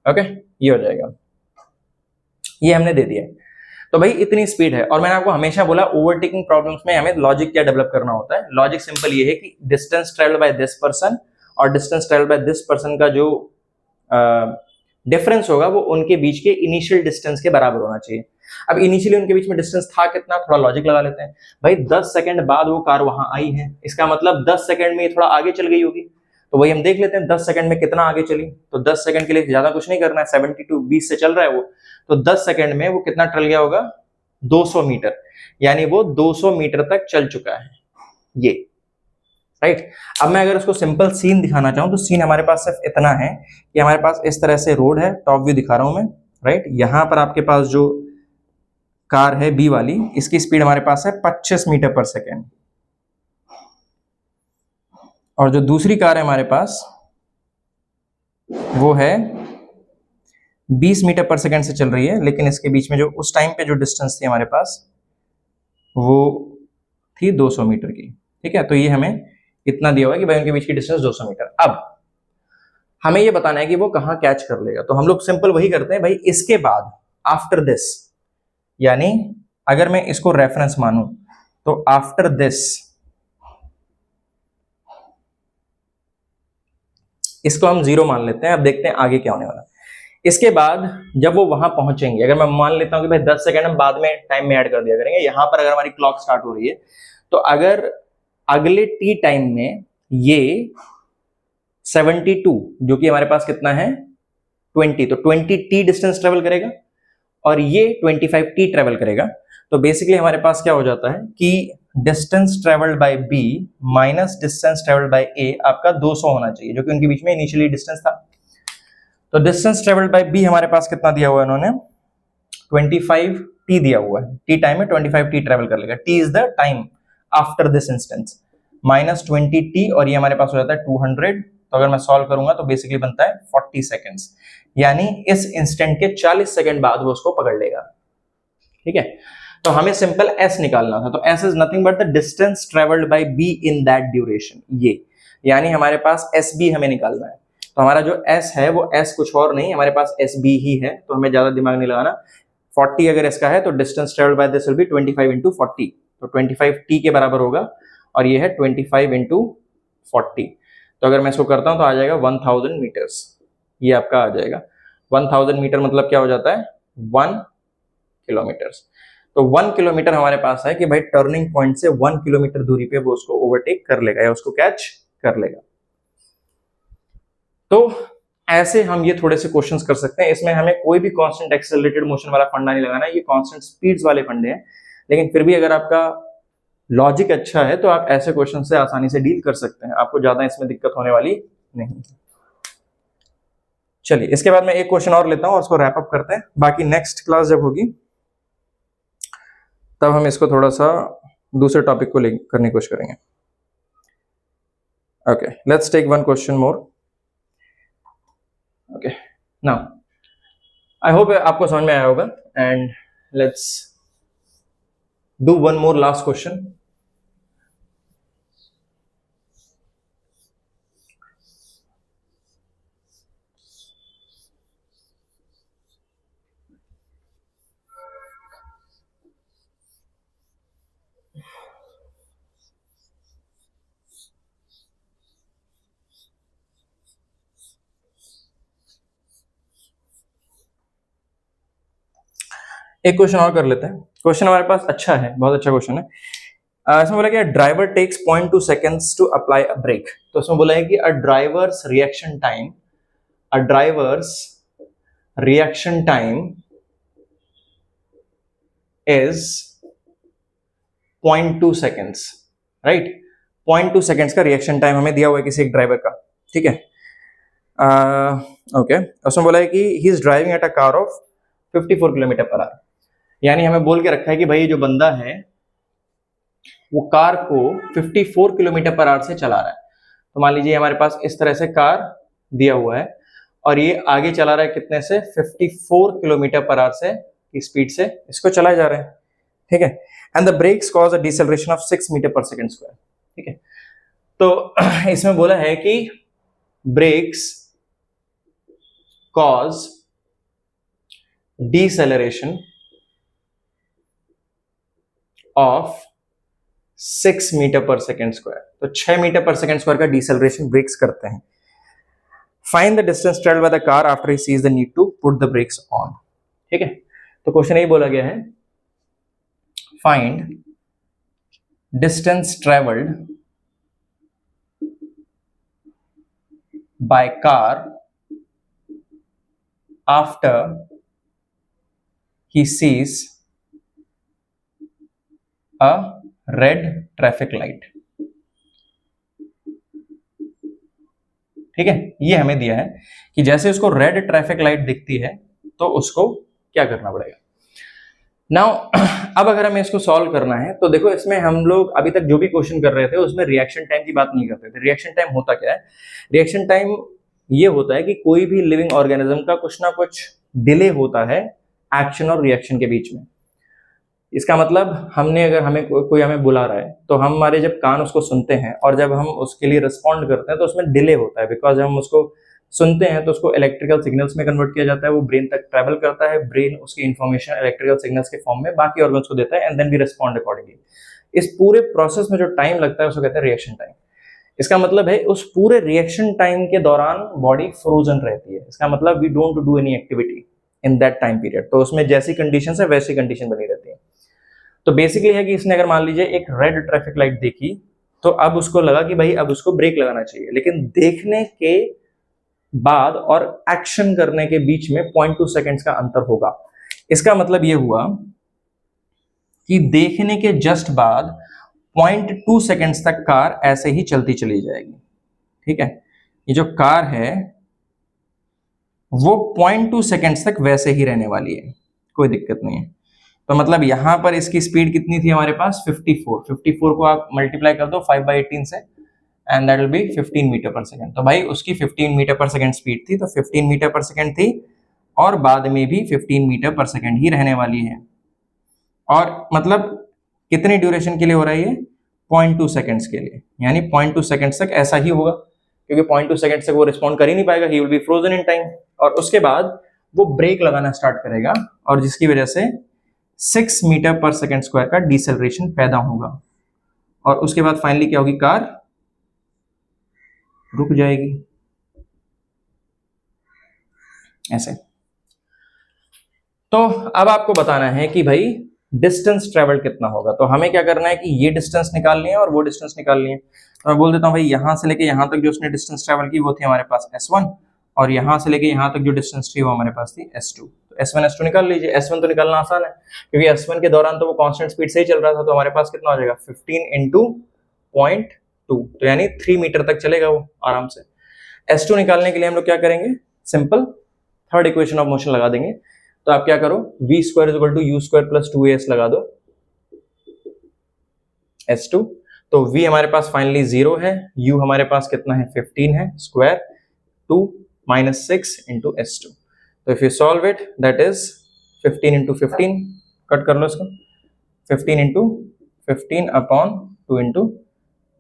ओके, ये हो जाएगा, ये हमने दे दिया है। तो भाई इतनी स्पीड है, और मैंने आपको हमेशा बोला ओवरटेकिंग प्रॉब्लम्स में हमें लॉजिक क्या डेवलप करना होता है। लॉजिक सिंपल ये है कि distance travel by this person और distance travel by this person का जो डिफरेंस होगा वो उनके बीच के इनिशियल डिस्टेंस के बराबर होना चाहिए। अब इनिशियली उनके बीच में डिस्टेंस था कितना, थोड़ा लॉजिक लगा लेते हैं। भाई 10 सेकंड बाद वो कार वहां आई है, इसका मतलब 10 सेकंड में थोड़ा आगे चल गई होगी, तो वही हम देख लेते हैं 10 सेकंड में कितना आगे चली। तो 10 सेकंड के लिए ज्यादा कुछ नहीं करना है, 72 20 से चल रहा है वो, तो 10 सेकंड में वो कितना चल गया होगा, 200 मीटर, यानी वो 200 मीटर तक चल चुका है ये, राइट। अब मैं अगर उसको सिंपल सीन दिखाना चाहूं तो सीन हमारे पास सिर्फ इतना है कि हमारे पास इस तरह से रोड है, टॉप व्यू दिखा रहा हूं मैं, राइट। यहां पर आपके पास जो कार है बी वाली, इसकी स्पीड हमारे पास है 25 मीटर पर सेकेंड, और जो दूसरी कार है हमारे पास वो है 20 मीटर पर सेकंड से चल रही है, लेकिन इसके बीच में जो उस टाइम पे जो डिस्टेंस थी हमारे पास वो थी 200 मीटर की। ठीक है, तो ये हमें इतना दिया हुआ है कि भाई उनके बीच की डिस्टेंस 200 मीटर। अब हमें ये बताना है कि वो कहाँ कैच कर लेगा, तो हम लोग सिंपल वही करते हैं भाई, इसके बाद आफ्टर दिस, यानी अगर मैं इसको रेफरेंस मानूं तो आफ्टर दिस, इसको हम 0 मान लेते हैं। अब देखते हैं आगे क्या होने वाला। इसके बाद जब वो वहां पहुंचेंगे, अगर मैं मान लेता हूं कि भाई 10 सेकंड हम बाद में टाइम में ऐड कर दिया करेंगे, यहां पर अगर हमारी क्लॉक स्टार्ट हो रही है, तो अगर अगले टी टाइम में ये 72, जो कि हमारे पास कितना है 20, तो 20 टी डिस्टेंस ट्रेवल करेगा और ये 25 टी ट्रेवल करेगा। तो बेसिकली हमारे पास क्या हो जाता है कि distance travelled by B minus distance travelled by A आपका 200 होना चाहिए, जो कि उनके बीच में इनिशियली डिस्टेंस था। तो डिस्टेंस ट्रेवल्ड बाय बी हमारे पास कितना दिया हुआ है इन्होंने, 25 टी दिया हुआ है। टी टाइम में 25 टी ट्रेवल कर लेगा। T is the time after this instance, minus 20 T, और ये हमारे पास हो जाता है 200। तो अगर मैं सॉल्व करूंगा तो बेसिकली बनता है 40 सेकेंड्स, यानी इस इंस्टेंट के 40 सेकंड बाद वो उसको पकड़ लेगा। ठीक है, तो हमें सिंपल s निकालना था। तो s is nothing but the distance travelled bye b in that duration, ये यानी हमारे पास sb हमें निकालना है। तो हमारा जो s है वो s कुछ और नहीं, हमारे पास sb ही है, तो हमें ज्यादा दिमाग नहीं लगाना। 40 अगर इसका है तो distance travelled by this will be 25 into 40, तो 25 t के बराबर होगा, और ये है 25 इंटू 40। तो अगर मैं इसको करता हूं तो आ जाएगा 1000 मीटर्स, ये आपका आ जाएगा 1000 मीटर, मतलब क्या हो जाता है 1 किलोमीटर। तो 1 किलोमीटर हमारे पास है कि भाई टर्निंग पॉइंट से 1 किलोमीटर दूरी पे वो उसको ओवरटेक कर लेगा या उसको कैच कर लेगा। तो ऐसे हम ये थोड़े से क्वेश्चंस कर सकते हैं। इसमें हमें कोई भी कांस्टेंट एक्सेलरेटेड मोशन वाला फंडा नहीं लगाना, ये कांस्टेंट स्पीड्स वाले फंडे हैं, लेकिन फिर भी अगर आपका लॉजिक अच्छा है तो आप ऐसे क्वेश्चन से आसानी से डील कर सकते हैं, आपको ज्यादा इसमें दिक्कत होने वाली नहीं। चलिए, इसके बाद मैं एक क्वेश्चन और लेता हूं और उसको रैप अप करते हैं। बाकी नेक्स्ट क्लास जब होगी तब हम इसको थोड़ा सा दूसरे टॉपिक को करने की कोशिश करेंगे। Okay, let's take one question more. Okay, now I hope आपको समझ में आया होगा, and let's do one more last question. एक क्वेश्चन और कर लेते हैं। क्वेश्चन हमारे पास अच्छा है, बहुत अच्छा क्वेश्चन है। इसमें बोला कि driver takes 0.2 seconds to apply a brake. तो इसमें बोला है कि a driver's reaction time is 0.2 seconds, right. 0.2 seconds का रिएक्शन टाइम हमें दिया हुआ है किसी एक ड्राइवर का, ठीक है। ओके, उसमें बोला है कि he is driving at a car of 54 kilometre per hour, यानी हमें बोल के रखा है कि भाई जो बंदा है वो कार को 54 किलोमीटर पर आवर से चला रहा है। तो मान लीजिए हमारे पास इस तरह से कार दिया हुआ है और ये आगे चला रहा है कितने से 54 किलोमीटर पर आवर से की स्पीड से इसको चलाए जा रहे हैं, ठीक है। And the brakes cause a deceleration of 6 metre per second square, ठीक है। तो इसमें बोला है कि brakes cause deceleration of 6 metre per second square, तो 6 मीटर पर सेकेंड स्क्वायर का डिसेलरेशन ब्रेक्स करते हैं। Find the distance travelled by the car after he sees the need to put the brakes on, ठीक है। तो question यही बोला गया है, find distance travelled by car after he sees a red traffic light, ठीक है। ये हमें दिया है कि जैसे उसको रेड ट्रैफिक लाइट दिखती है तो उसको क्या करना पड़ेगा। नाउ अब अगर हमें इसको सॉल्व करना है तो देखो, इसमें हम लोग अभी तक जो भी क्वेश्चन कर रहे थे उसमें रिएक्शन टाइम की बात नहीं करते थे। रिएक्शन टाइम होता क्या है? रिएक्शन टाइम ये होता है कि कोई भी लिविंग ऑर्गेनिज्म का कुछ ना कुछ डिले होता है एक्शन और रिएक्शन के बीच में। इसका मतलब हमने अगर हमें कोई हमें बुला रहा है तो हम हमारे जब कान उसको सुनते हैं और जब हम उसके लिए रिस्पॉन्ड करते हैं तो उसमें डिले होता है, बिकॉज हम उसको सुनते हैं तो उसको इलेक्ट्रिकल सिग्नल्स में कन्वर्ट किया जाता है, वो ब्रेन तक ट्रैवल करता है, ब्रेन उसकी इन्फॉर्मेशन इलेक्ट्रिकल सिग्नल्स के फॉर्म में बाकी ऑर्गन्स को देता है and then we respond accordingly. इस पूरे प्रोसेस में जो टाइम लगता है उसको कहते हैं रिएक्शन टाइम। इसका मतलब है उस पूरे रिएक्शन टाइम के दौरान बॉडी फ्रोजन रहती है। इसका मतलब we don't do any activity in that time period, तो उसमें जैसी कंडीशन है वैसी कंडीशन बनी रहती है। तो बेसिकली है कि इसने अगर मान लीजिए एक रेड ट्रैफिक लाइट देखी तो अब उसको लगा कि भाई अब उसको ब्रेक लगाना चाहिए, लेकिन देखने के बाद और एक्शन करने के बीच में 0.2 सेकेंड्स का अंतर होगा। इसका मतलब यह हुआ कि देखने के जस्ट बाद 0.2 सेकेंड्स तक कार ऐसे ही चलती चली जाएगी। ठीक है, ये जो कार है वो 0.2 सेकेंड्स तक वैसे ही रहने वाली है, कोई दिक्कत नहीं है। तो मतलब यहां पर इसकी स्पीड कितनी थी हमारे पास 54 को आप मल्टीप्लाई कर दो 5/18 से and that will be 15 metre per second. तो भाई उसकी 15 मीटर पर सेकेंड स्पीड थी, तो 15 मीटर पर सेकेंड थी और बाद में भी 15 मीटर पर सेकेंड ही रहने वाली है। और मतलब कितनी ड्यूरेशन के लिए हो रहा है ये 0.2 सेकेंड्स के लिए, यानी 0.2 सेकेंड्स तक ऐसा ही होगा, क्योंकि 0.2 सेकेंड्स तक वो रिस्पॉन्ड कर ही नहीं पाएगा, he will be frozen in time. और उसके बाद वो ब्रेक लगाना स्टार्ट करेगा और जिसकी वजह से 6 मीटर पर सेकेंड स्क्वायर का डिसेलरेशन पैदा होगा और उसके बाद फाइनली क्या होगी, कार रुक जाएगी ऐसे। तो अब आपको बताना है कि भाई डिस्टेंस ट्रेवल कितना होगा। तो हमें क्या करना है कि ये डिस्टेंस निकालनी है और वो डिस्टेंस निकालनी है। तो मैं बोल देता हूं भाई यहां से लेके यहां तक जो उसने डिस्टेंस ट्रेवल की वो थी हमारे पास S1 और यहां से लेके यहां तक जो डिस्टेंस थी वो हमारे पास थी S2। तो S1 S2 निकाल लीजिए। S1 तो निकालना आसान है क्योंकि S1 के दौरान तो वो कांस्टेंट स्पीड से ही चल रहा था, तो हमारे पास कितना हो जाएगा 15 इंटू 0.2, तो यानी 3 मीटर तक चलेगा वो आराम से। S2 निकालने के लिए हम लोग क्या करेंगे, simple third equation of motion लगा देंगे। तो आप क्या करो, v square is equal to u square plus 2as लगा दो S2। तो v हमारे पास फाइनली 0 है, u हमारे पास कितना है 15 है, स्क्वायर 2 माइनस 6 इंटू S2। तो if you solve it that is 15 into 15, cut कर लो इसको, 15 into 15 upon 2 into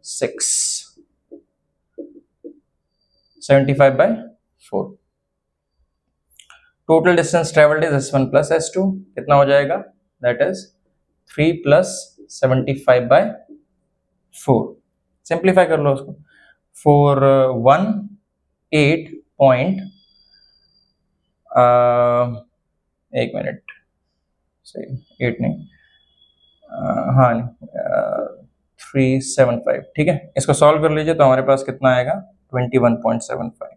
6, 75/4। Total distance travelled is S1 plus S2, कितना हो जाएगा, दैट इज 3 प्लस 75/4। सिंप्लीफाई कर लो उसको, 418 पॉइंट, एक मिनट, सही 8 नहीं, हाँ 375, ठीक है। इसको सॉल्व कर लीजिए तो हमारे पास कितना आएगा 21.75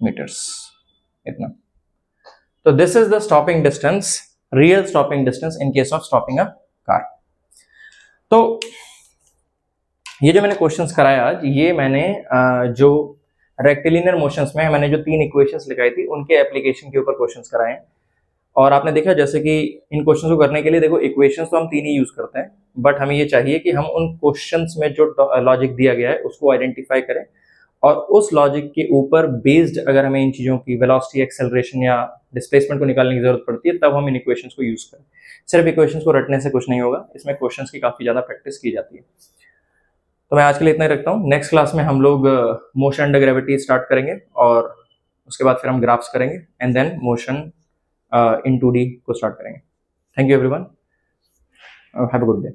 मीटर्स, इतना। तो this is the stopping distance, real stopping distance in case of stopping a car. तो ये जो मैंने क्वेश्चंस कराया आज, ये मैंने जो रेक्टिलिनियर मोशंस में मैंने जो 3 इक्वेशंस लिखाई थी उनके एप्लीकेशन के ऊपर क्वेश्चंस कराए हैं। और आपने देखा जैसे कि इन क्वेश्चंस को करने के लिए देखो इक्वेशंस तो हम 3 ही यूज करते हैं, बट हमें ये चाहिए कि हम उन क्वेश्चंस में जो लॉजिक दिया गया है उसको आइडेंटिफाई करें और उस लॉजिक के ऊपर बेस्ड अगर हमें इन चीज़ों की वेलोसिटी, एक्सेलरेशन या डिस्प्लेसमेंट को निकालने की जरूरत पड़ती है तब हम इन इक्वेशंस को यूज करें। सिर्फ इक्वेशंस को रटने से कुछ नहीं होगा, इसमें क्वेश्चंस की काफ़ी ज़्यादा प्रैक्टिस की जाती है। तो मैं आज के लिए इतना ही रखता हूँ। नेक्स्ट क्लास में हम लोग मोशन अंडर ग्रेविटी स्टार्ट करेंगे और उसके बाद फिर हम ग्राफ्स करेंगे and then motion in 2D को स्टार्ट करेंगे। Thank you everyone, have a good day.